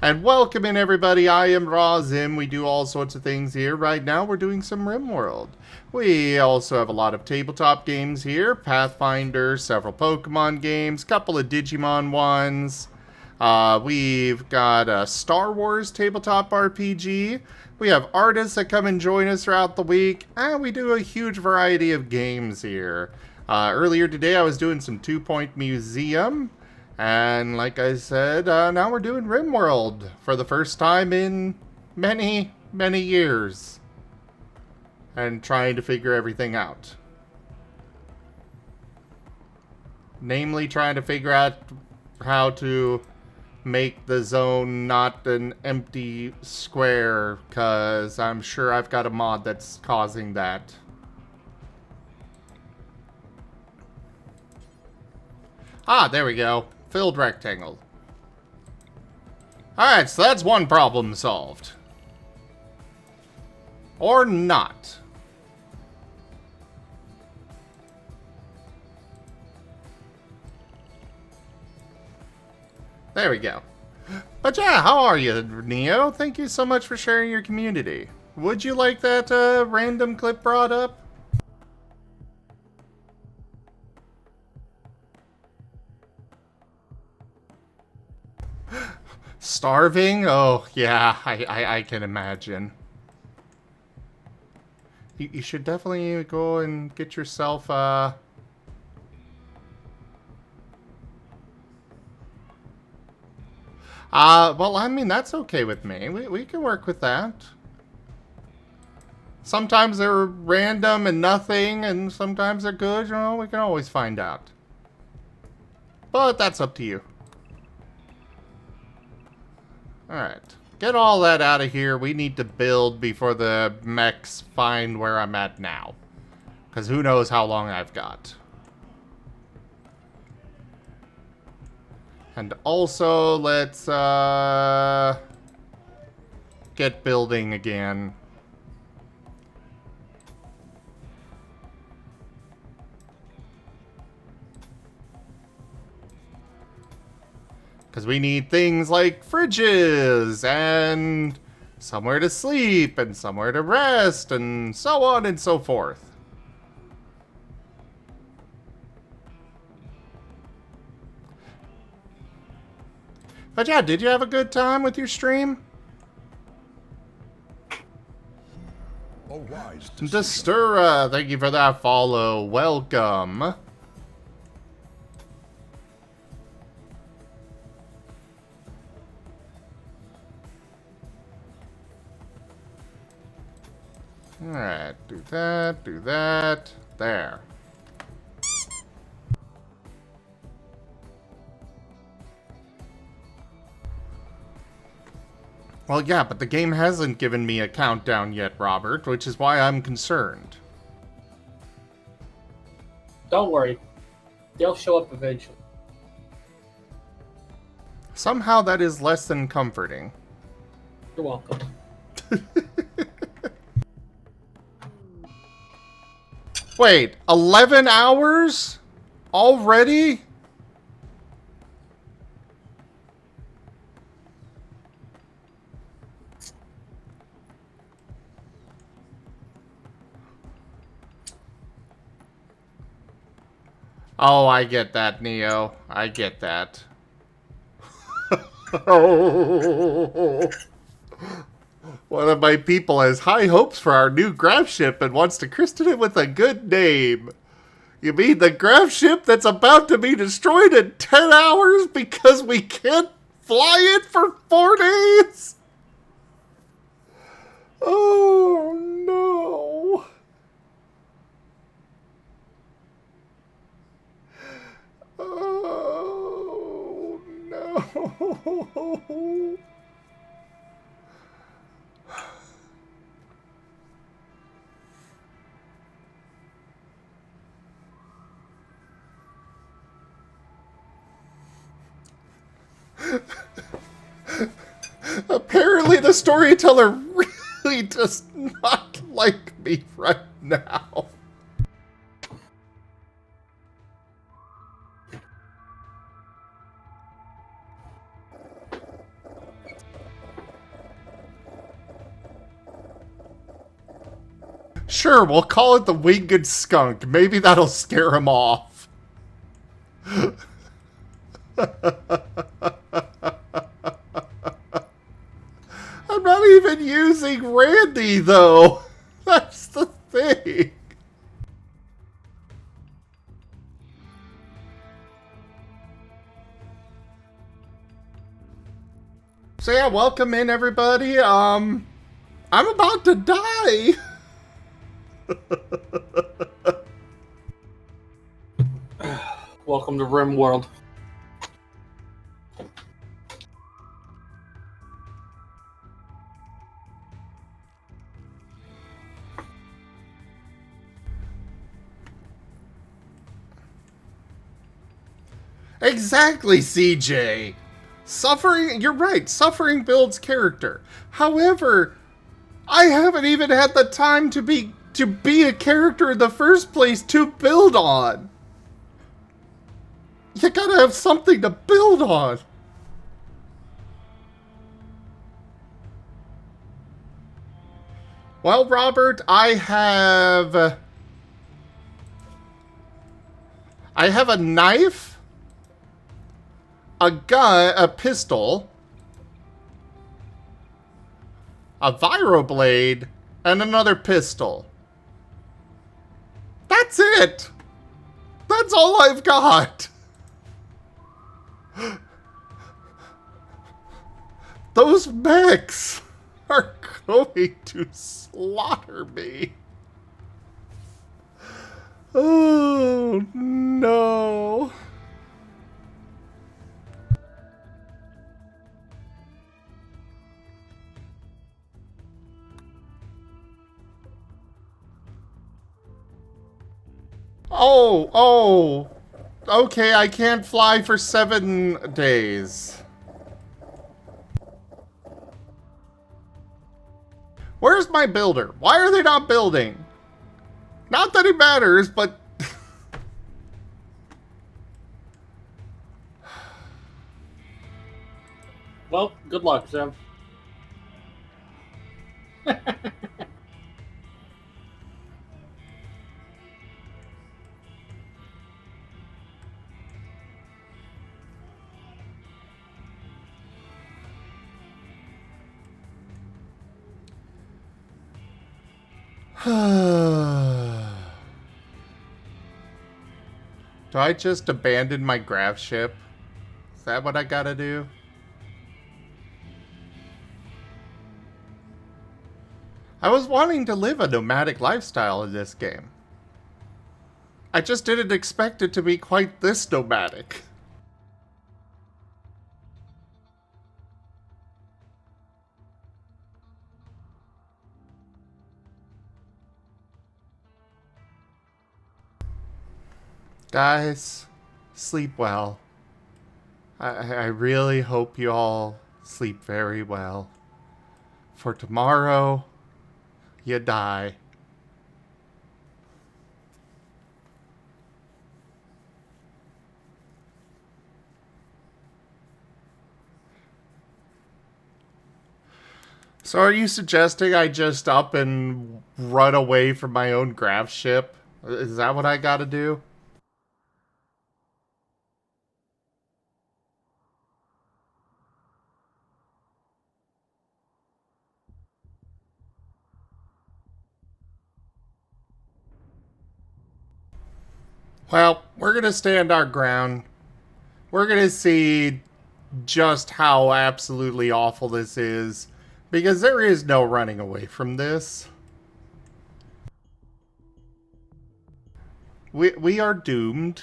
And welcome in, everybody. I am Razim. We do all sorts of things here. Right now, we're doing some RimWorld. We also have a lot of tabletop games here. Pathfinder, several Pokemon games, couple of Digimon ones. We've got a Star Wars tabletop RPG. We have artists that come and join us throughout the week. And we do a huge variety of games here. Earlier today, I was doing some 2 Point Museum. And like I said, now we're doing RimWorld for the first time in many, many years. And trying to figure everything out. Namely, trying to figure out how to make the zone not an empty square, because I'm sure I've got a mod that's causing that. Ah, there we go. Filled rectangle. Alright, so that's one problem solved. Or not. There we go. But yeah, how are you, Neo? Thank you so much for sharing your community. Would you like that random clip brought up? Starving? Oh, yeah, I can imagine. You should definitely go and get yourself, well, I mean, that's okay with me. We can work with that. Sometimes they're random and nothing, and sometimes they're good. You know, we can always find out. But that's up to you. Alright. Get all that out of here. We need to build before the mechs find where I'm at now. Because who knows how long I've got. And also, let's get building again. Because we need things like fridges, and somewhere to sleep, and somewhere to rest, and so on and so forth. But yeah, did you have a good time with your stream? A wise decision. Destura, thank you for that follow. Welcome. Alright, do that, there. Well, yeah, but the game hasn't given me a countdown yet, Robert, which is why I'm concerned. Don't worry. They'll show up eventually. Somehow that is less than comforting. You're welcome. Wait, 11 hours? Already? Oh, I get that, Neo. I get that. Oh. One of my people has high hopes for our new graph ship and wants to christen it with a good name. You mean the graph ship that's about to be destroyed in 10 hours because we can't fly it for 4 days? Oh, no. Oh, no. Apparently the storyteller really does not like me right now. Sure, we'll call it the winged skunk. Maybe that'll scare him off. I'm not even using Randy, though. That's the thing. So yeah, welcome in, everybody. I'm about to die. Welcome to RimWorld. Exactly, CJ. Suffering, you're right, suffering builds character. However, I haven't even had the time to be a character in the first place to build on. You gotta have something to build on. Well, Robert, I have a knife, a gun, a pistol, a vibroblade, and another pistol. That's it! That's all I've got! Those mechs are going to slaughter me. Oh, no. Oh. Okay, I can't fly for 7 days. Where's my builder? Why are they not building? Not that it matters, but... Well, good luck, Sam. Do I just abandon my graph ship? Is that what I gotta do? I was wanting to live a nomadic lifestyle in this game. I just didn't expect it to be quite this nomadic. Guys, sleep well. I really hope you all sleep very well. For tomorrow, you die. So are you suggesting I just up and run away from my own graph ship? Is that what I gotta do? Well, we're gonna stand our ground. We're gonna see just how absolutely awful this is, because there is no running away from this. We are doomed.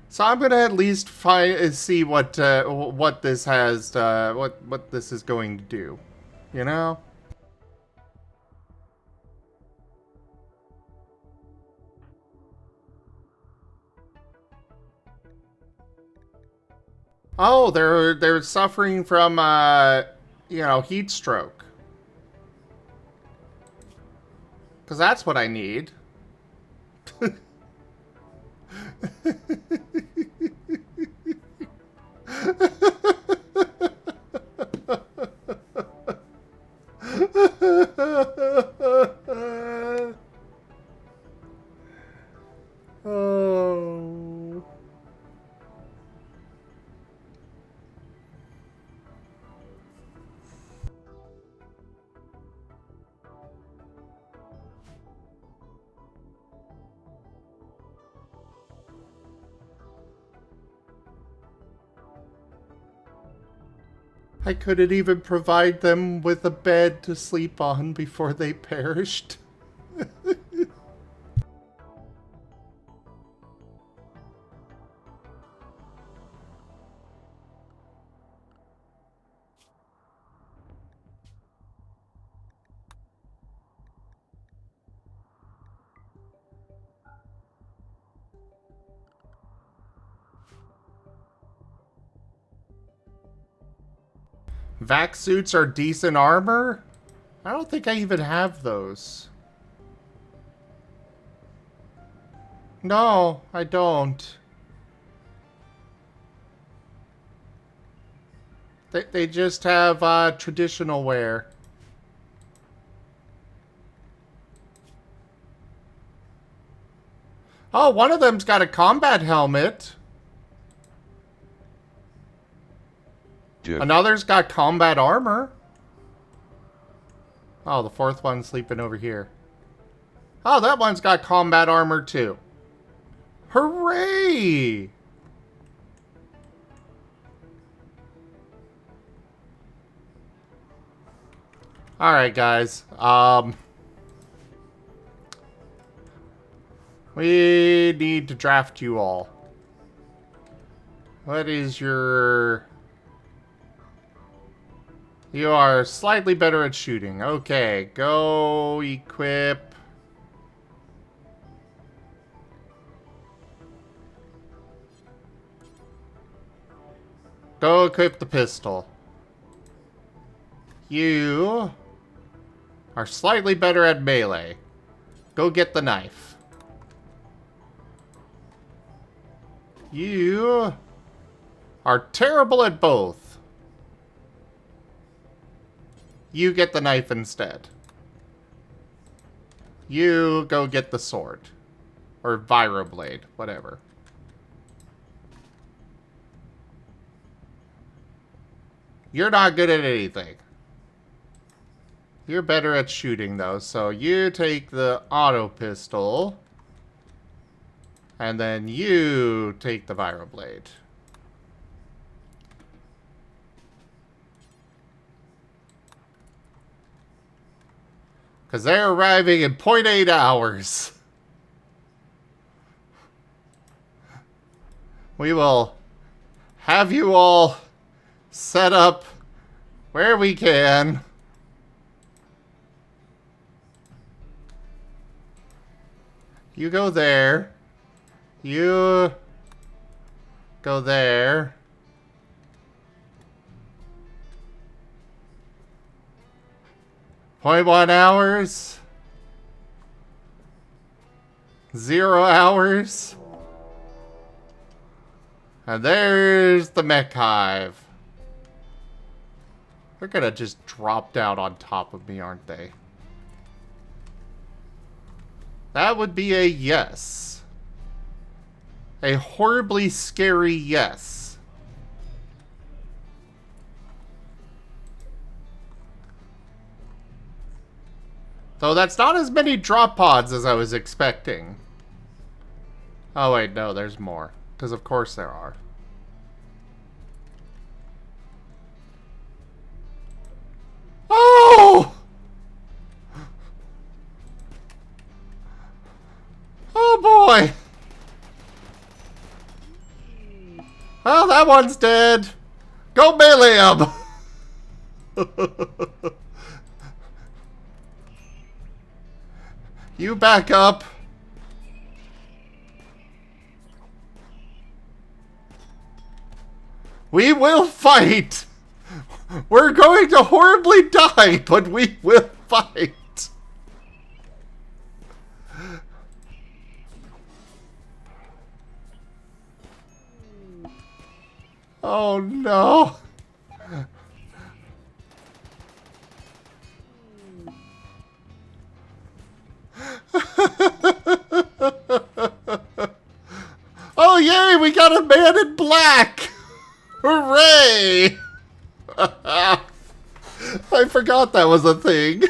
So I'm gonna at least see what this has what this is going to do, you know. Oh, they're suffering from you know, heat stroke. Cause that's what I need. Oh. I couldn't even provide them with a bed to sleep on before they perished. Vac suits are decent armor? I don't think I even have those. No, I don't. They just have traditional wear. Oh, one of them's got a combat helmet. Dude. Another's got combat armor. Oh, the fourth one's sleeping over here. Oh, that one's got combat armor too. Hooray! Alright, guys. We need to draft you all. What is your... You are slightly better at shooting. Okay, go equip. Go equip the pistol. You are slightly better at melee. Go get the knife. You are terrible at both. You get the knife instead. You go get the sword. Or vibroblade, whatever. You're not good at anything. You're better at shooting, though, so you take the auto pistol. And then you take the vibroblade. Because they're arriving in 0.8 hours. We will have you all set up where we can. You go there. You go there. .1 hours. 0 hours. And there's the mech hive. They're gonna just drop down on top of me, aren't they? That would be a yes. A horribly scary yes. Though that's not as many drop pods as I was expecting. Oh wait, no, there's more. Because of course there are. Oh! Oh boy! Well, that one's dead. Go melee him! You back up. We will fight! We're going to horribly die, but we will fight! Oh no! Oh yay, we got a man in black! Hooray! I forgot that was a thing.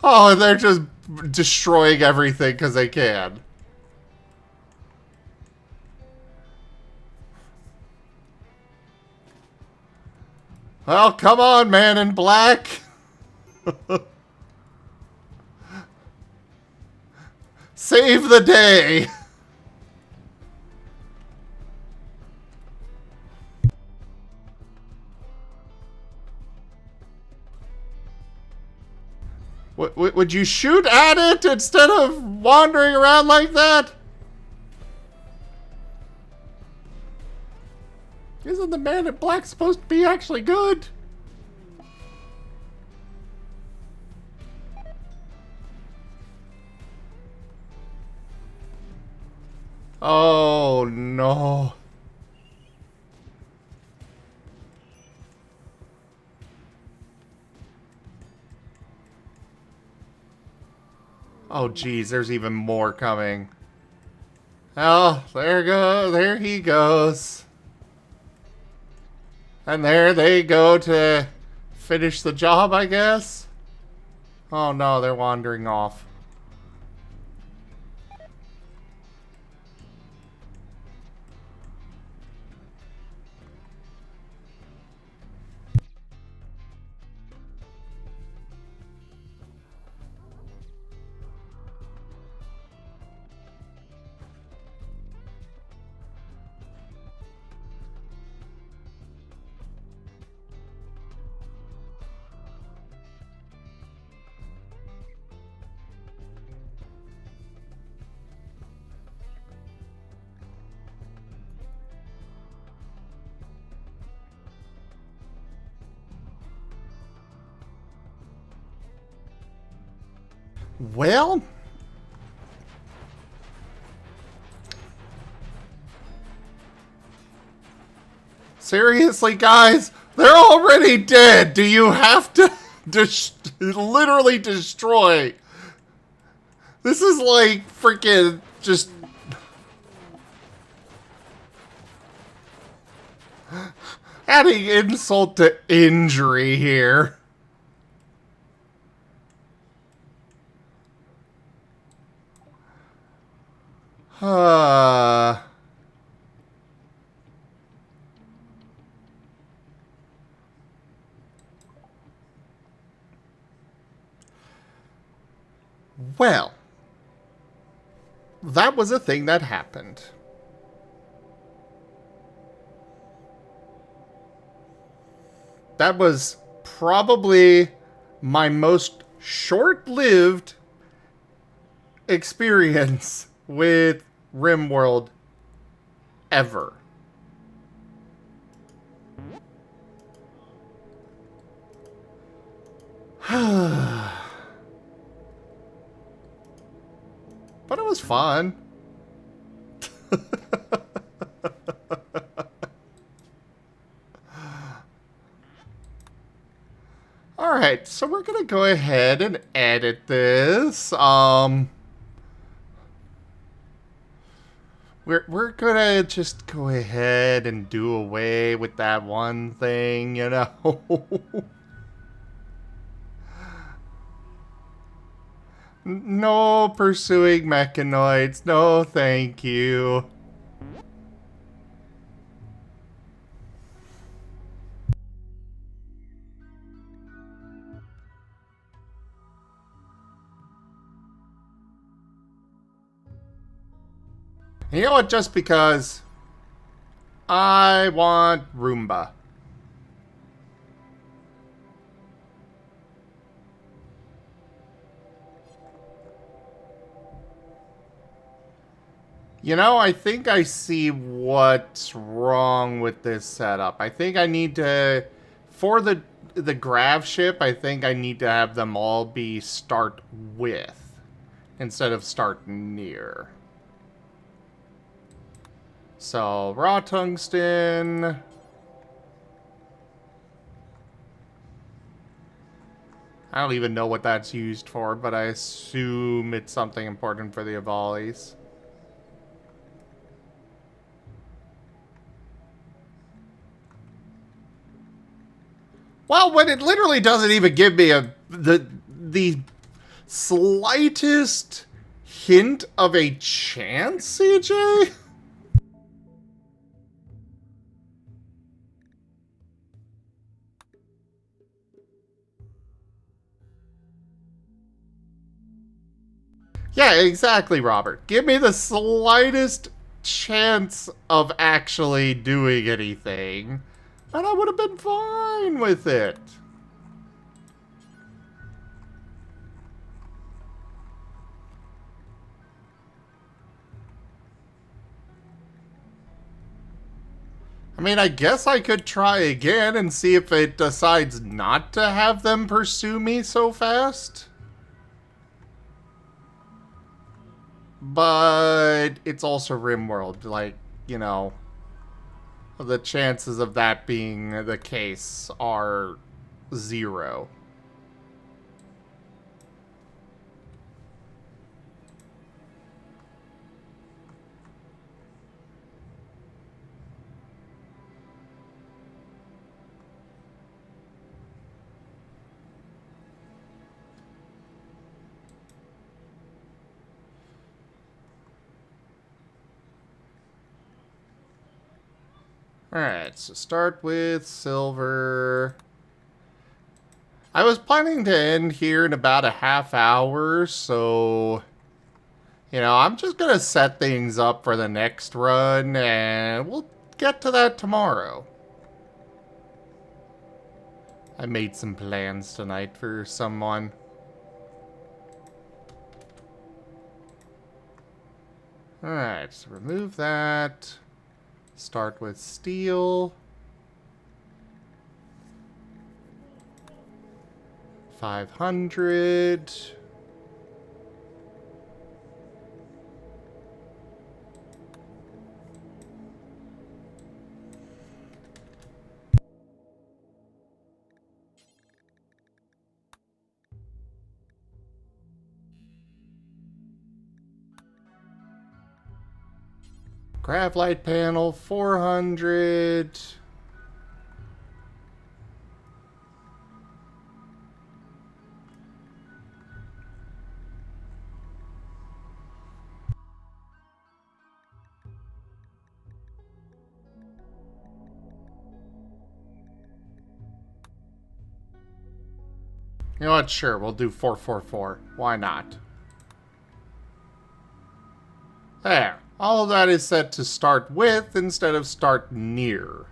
Oh, and they're just destroying everything because they can. Well, come on, man in black. Save the day. Would you shoot at it instead of wandering around like that? Isn't the man in black supposed to be actually good? Oh no. Oh geez, there's even more coming. Oh, there he goes. And there they go to finish the job, I guess. Oh no, they're wandering off. Well, seriously, guys, they're already dead. Do you have to literally destroy? This is like freaking just adding insult to injury here. Well, that was a thing that happened. That was probably my most short-lived experience with RimWorld ever. But it was fun. Alright, so we're gonna go ahead and edit this. We're gonna just go ahead and do away with that one thing, you know? No pursuing mechanoids. No, thank you. You know what? Just because I want Roomba. You know, I think I see what's wrong with this setup. I think I need to, for the grav ship, I think I need to have them all be start with instead of start near. So, raw tungsten. I don't even know what that's used for, but I assume it's something important for the Avalis. Well, when it literally doesn't even give me the slightest hint of a chance, CJ? Yeah, exactly, Robert. Give me the slightest chance of actually doing anything, and I would have been fine with it. I mean, I guess I could try again and see if it decides not to have them pursue me so fast. But it's also RimWorld, like, you know, the chances of that being the case are 0. Alright, so start with silver. I was planning to end here in about a half hour, so... You know, I'm just gonna set things up for the next run, and we'll get to that tomorrow. I made some plans tonight for someone. Alright, so remove that. Start with steel. 500. Grav light panel, 400. You know what? Sure, we'll do 444. Why not? There. All of that is set to start with instead of start near.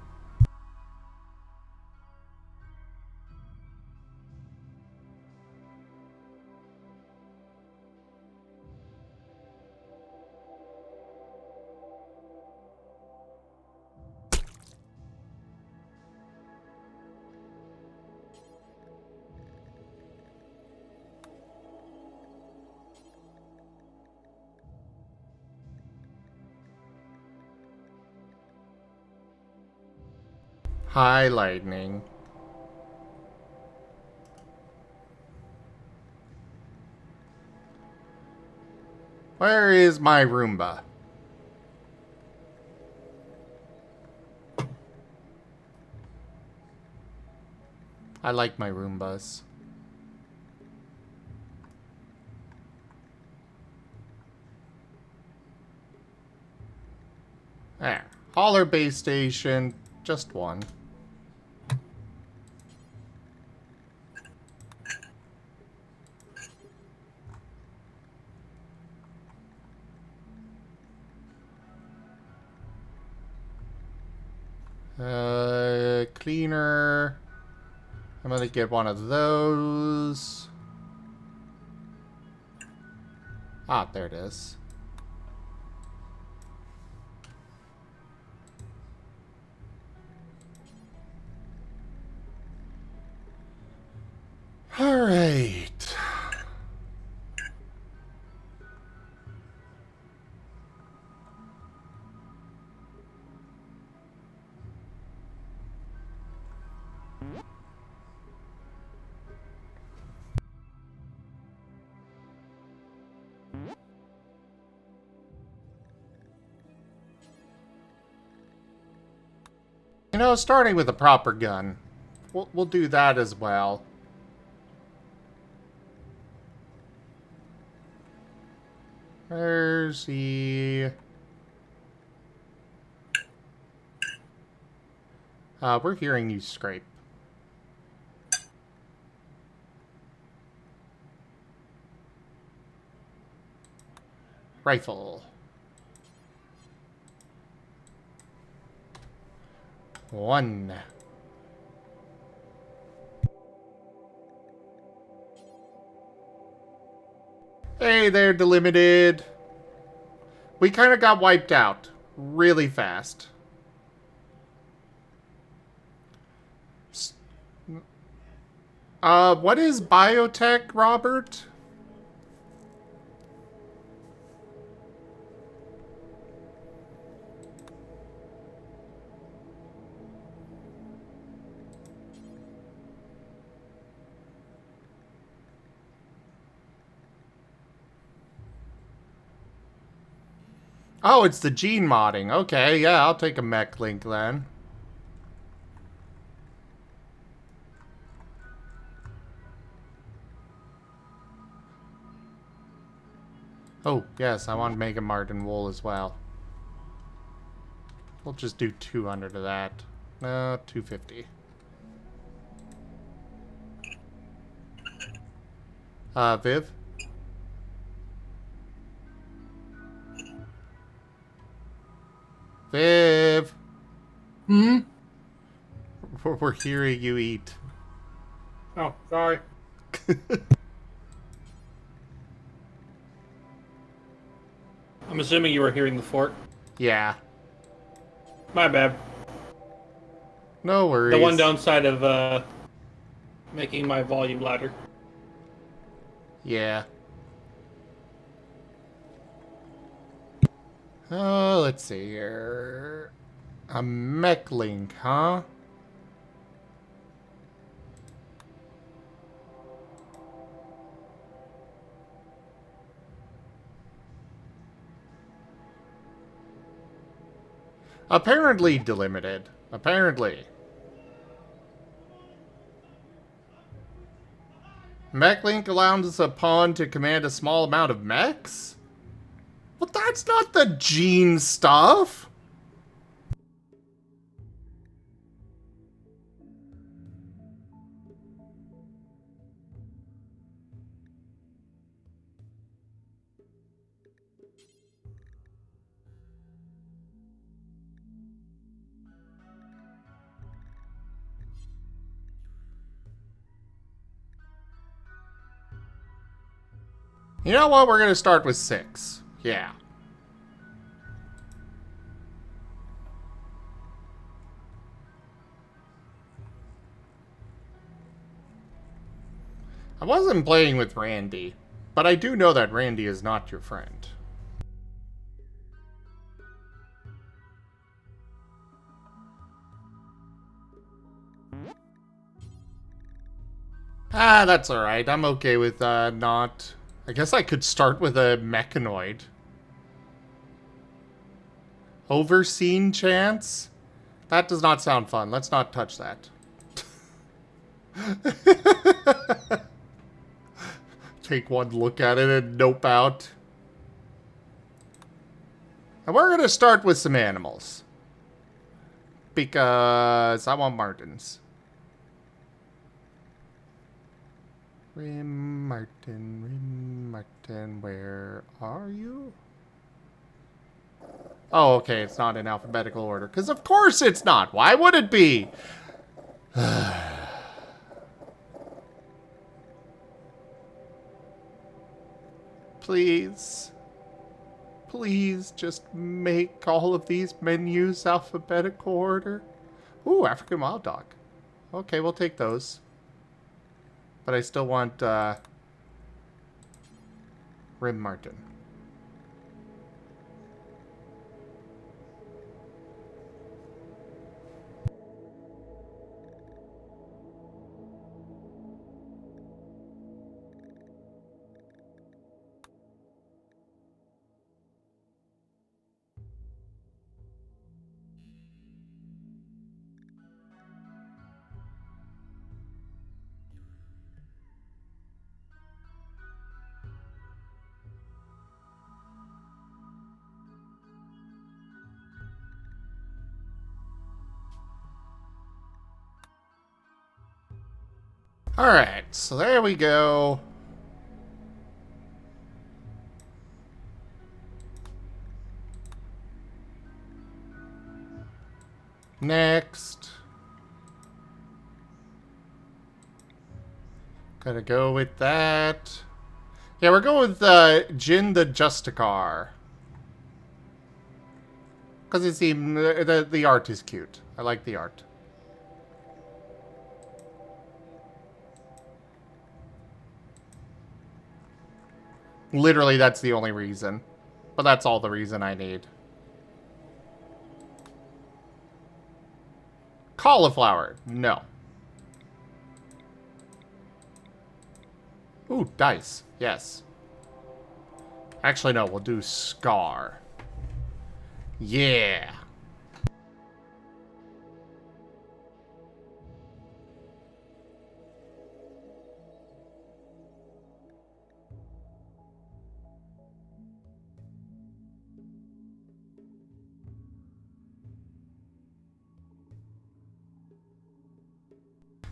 High lightning. Where is my Roomba? I like my Roombas. Hauler base station, just one. Cleaner. I'm gonna get one of those. Ah, there it is. All right. You know, starting with a proper gun. We'll do that as well. Where's the... we're hearing you scrape. Rifle. One. Hey there, Delimited. We kind of got wiped out really fast. What is biotech, Robert? Oh, it's the gene modding. Okay, yeah, I'll take a mech link then. Oh, yes, I want to make a Marten wool as well. We'll just do 200 of that. 250. Viv? Viv! Hmm? We're hearing you eat. Oh, sorry. I'm assuming you were hearing the fort. Yeah. My bad. No worries. The one downside of making my volume louder. Yeah. Let's see here. A mech link, huh? Apparently delimited. Apparently. Mech link allows a pawn to command a small amount of mechs? But that's not the gene stuff! You know what? We're gonna start with 6. Yeah. I wasn't playing with Randy, but I do know that Randy is not your friend. Ah, that's alright. I'm okay with not... I guess I could start with a mechanoid. Overseen chance? That does not sound fun. Let's not touch that. Take one look at it and nope out. And we're going to start with some animals. Because I want Martens. Marten, where are you? Oh, okay, it's not in alphabetical order. Because of course it's not. Why would it be? Please. Please just make all of these menus alphabetical order. Ooh, African wild dog. Okay, we'll take those. But I still want Marten. Alright, so there we go. Next. Gotta go with that. Yeah, we're going with Jin the Justicar. Because it seemed the art is cute. I like the art. Literally, that's the only reason. But that's all the reason I need. Cauliflower. No. Ooh, dice. Yes. Actually, no. We'll do Scar. Yeah.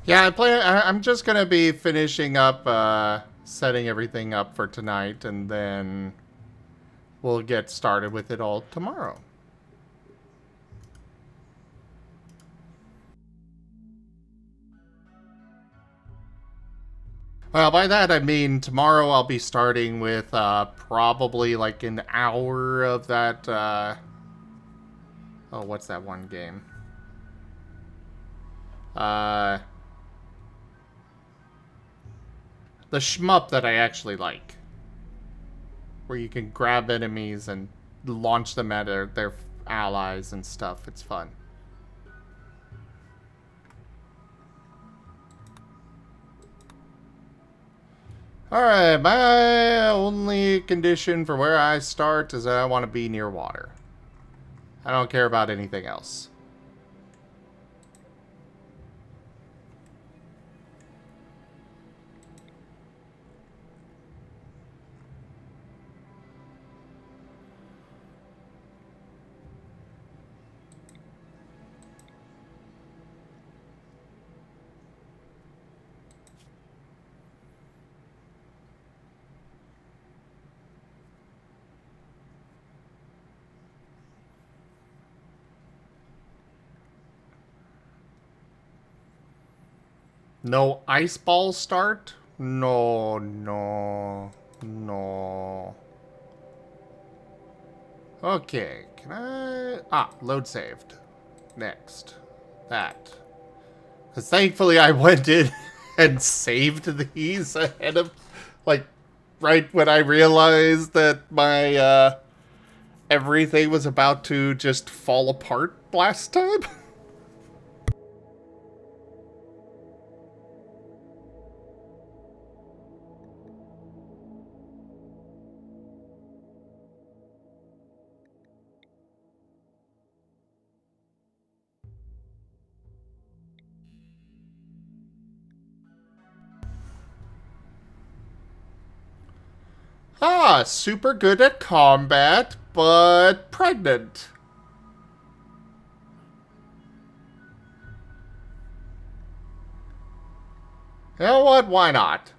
Yeah, I'm just gonna be finishing up, setting everything up for tonight, and then we'll get started with it all tomorrow. Well, by that I mean tomorrow I'll be starting with probably like an hour of that. Oh, what's that one game? The shmup that I actually like. Where you can grab enemies and launch them at their allies and stuff. It's fun. Alright, my only condition for where I start is that I want to be near water. I don't care about anything else. No ice ball start? No, no, no. Okay, can I... Ah, load saved. Next. That. Because thankfully I went in and saved these ahead of... Like, right when I realized that my, everything was about to just fall apart last time. Ah, super good at combat, but pregnant. You know what? Why not?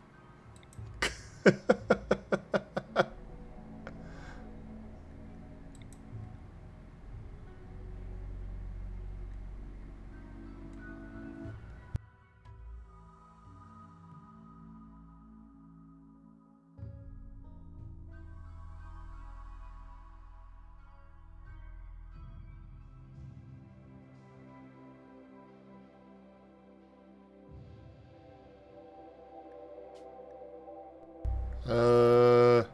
Uh...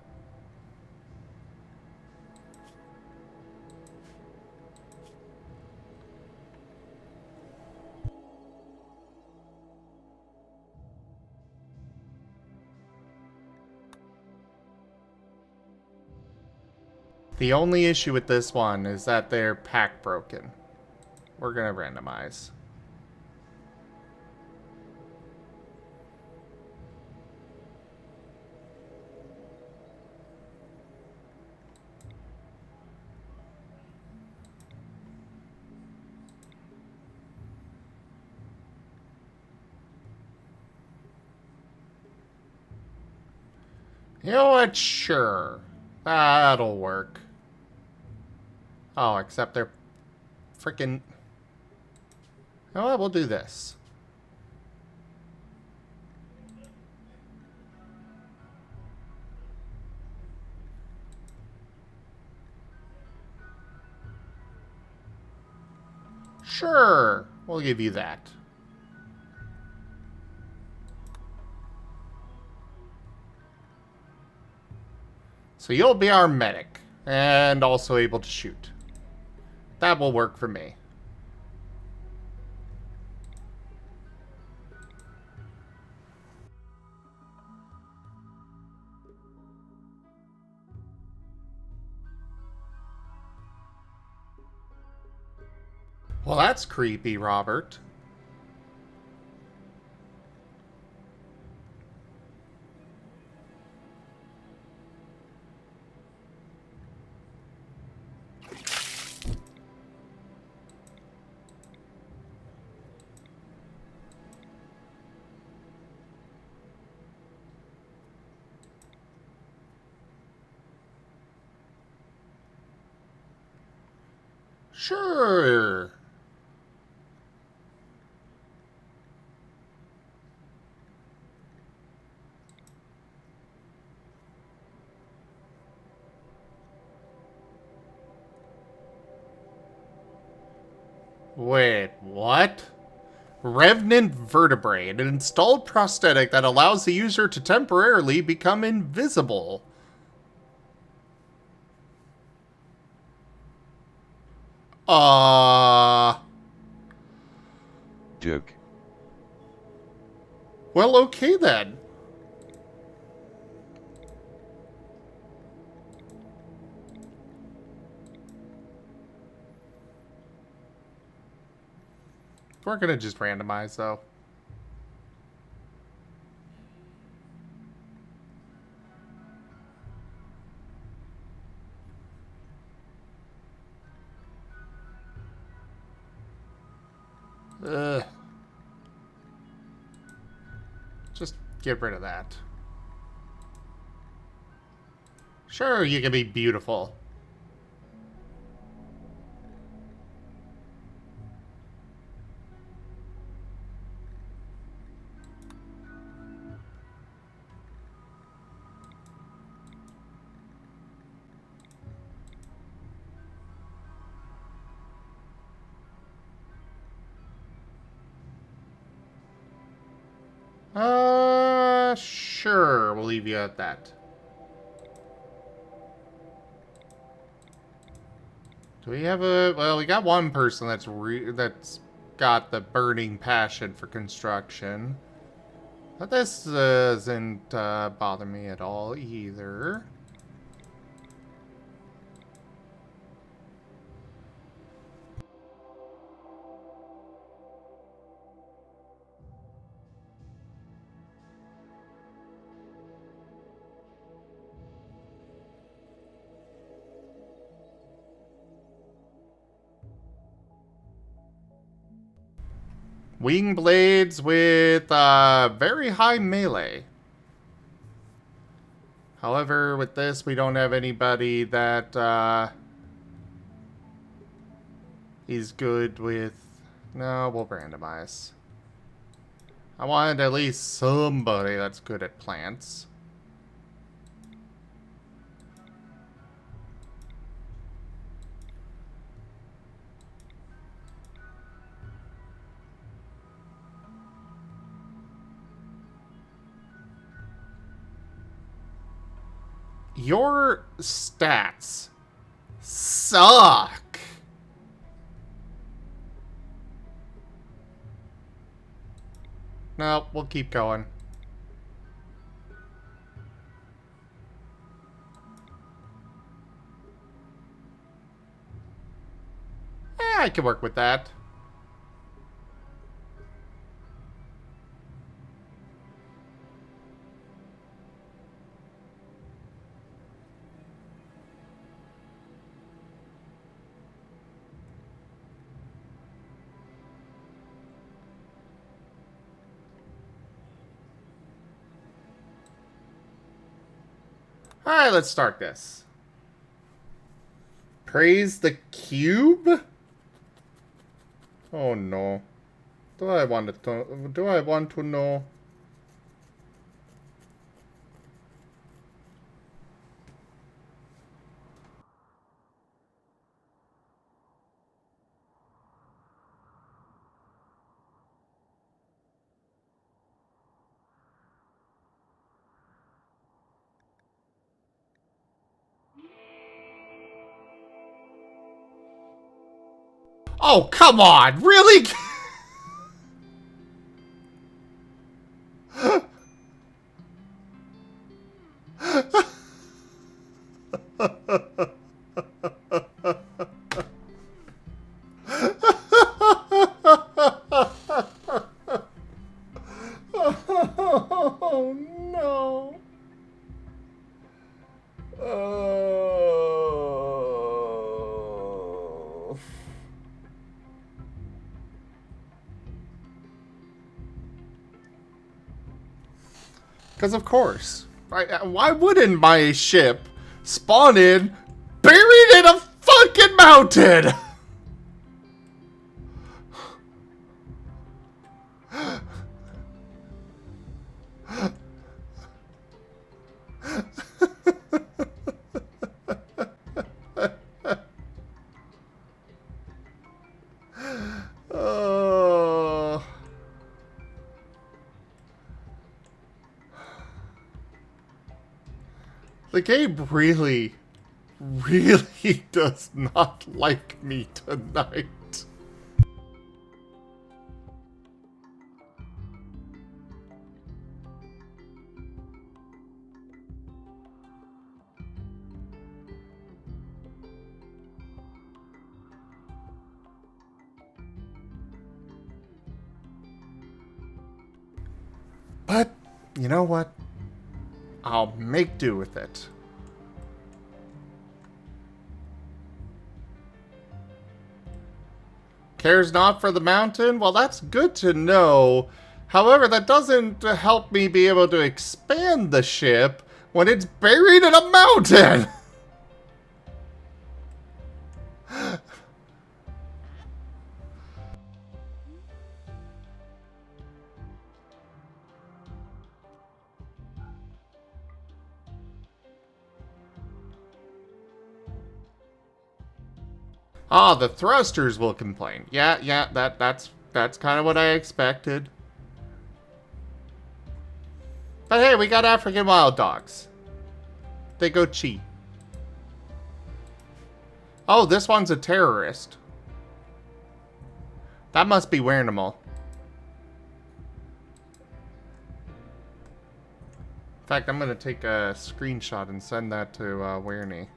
The only issue with this one is that they're pack broken. We're gonna randomize. You know what? Sure. That'll work. Oh, except they're freaking... You know what? We'll do this. Sure. We'll give you that. So you'll be our medic. And also able to shoot. That will work for me. Well, that's creepy, Robert. Sure. Wait, what? Revenant vertebrae, an installed prosthetic that allows the user to temporarily become invisible. Duke. Well, okay then. We're gonna just randomize, though. Ugh. Just get rid of that. Sure, you can be beautiful. Sure, we'll leave you at that. Do we have a... Well, we got one person that's got the burning passion for construction. But this doesn't bother me at all either. Wing blades with very high melee. However, with this, we don't have anybody that is good with... No, we'll randomize. I wanted at least somebody that's good at plants. Your stats suck. No, we'll keep going. I can work with that. Alright, let's start this. Praise the cube? Oh no. Do I want to know? Oh, come on! Really? Oh, no. Oh. Because of course. Why wouldn't my ship spawn in buried in a fucking mountain? Oh. The game really, really does not like me tonight. But, you know what? I'll make do with it. Cares not for the mountain? Well, that's good to know. However, that doesn't help me be able to expand the ship when it's buried in a mountain! Ah, the thrusters will complain. Yeah, that's kind of what I expected. But hey, we got African wild dogs. They go cheat. Oh, this one's a terrorist. That must be Wernimal. In fact, I'm gonna take a screenshot and send that to Werny.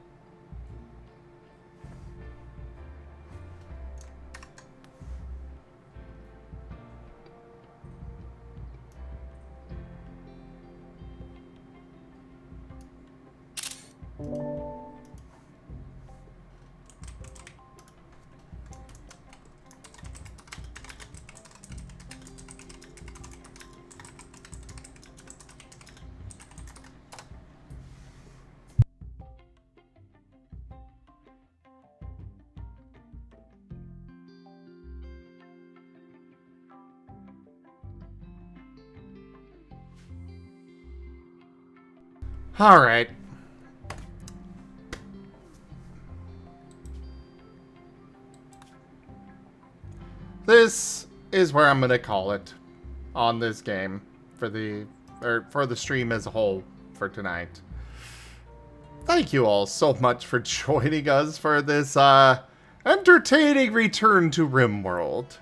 Alright. This is where I'm gonna call it on this game for the stream as a whole for tonight. Thank you all so much for joining us for this entertaining return to RimWorld.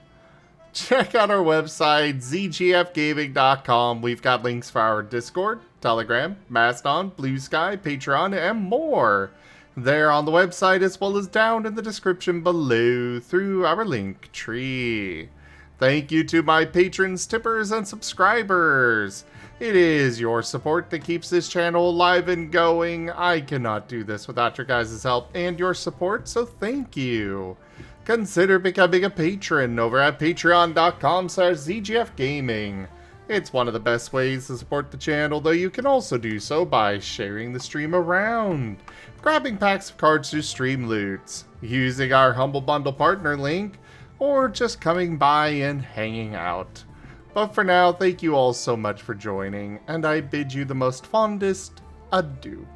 Check out our website, zgfgaming.com. We've got links for our Discord, Telegram, Mastodon, Blue Sky, Patreon, and more. There on the website, as well as down in the description below through our link tree. Thank you to my patrons, tippers, and subscribers. It is your support that keeps this channel alive and going. I cannot do this without your guys' help and your support, so thank you. Consider becoming a patron over at patreon.com/zgfgaming. It's one of the best ways to support the channel, though you can also do so by sharing the stream around, grabbing packs of cards to stream loots, using our Humble Bundle partner link, or just coming by and hanging out. But for now, thank you all so much for joining, and I bid you the most fondest adieu.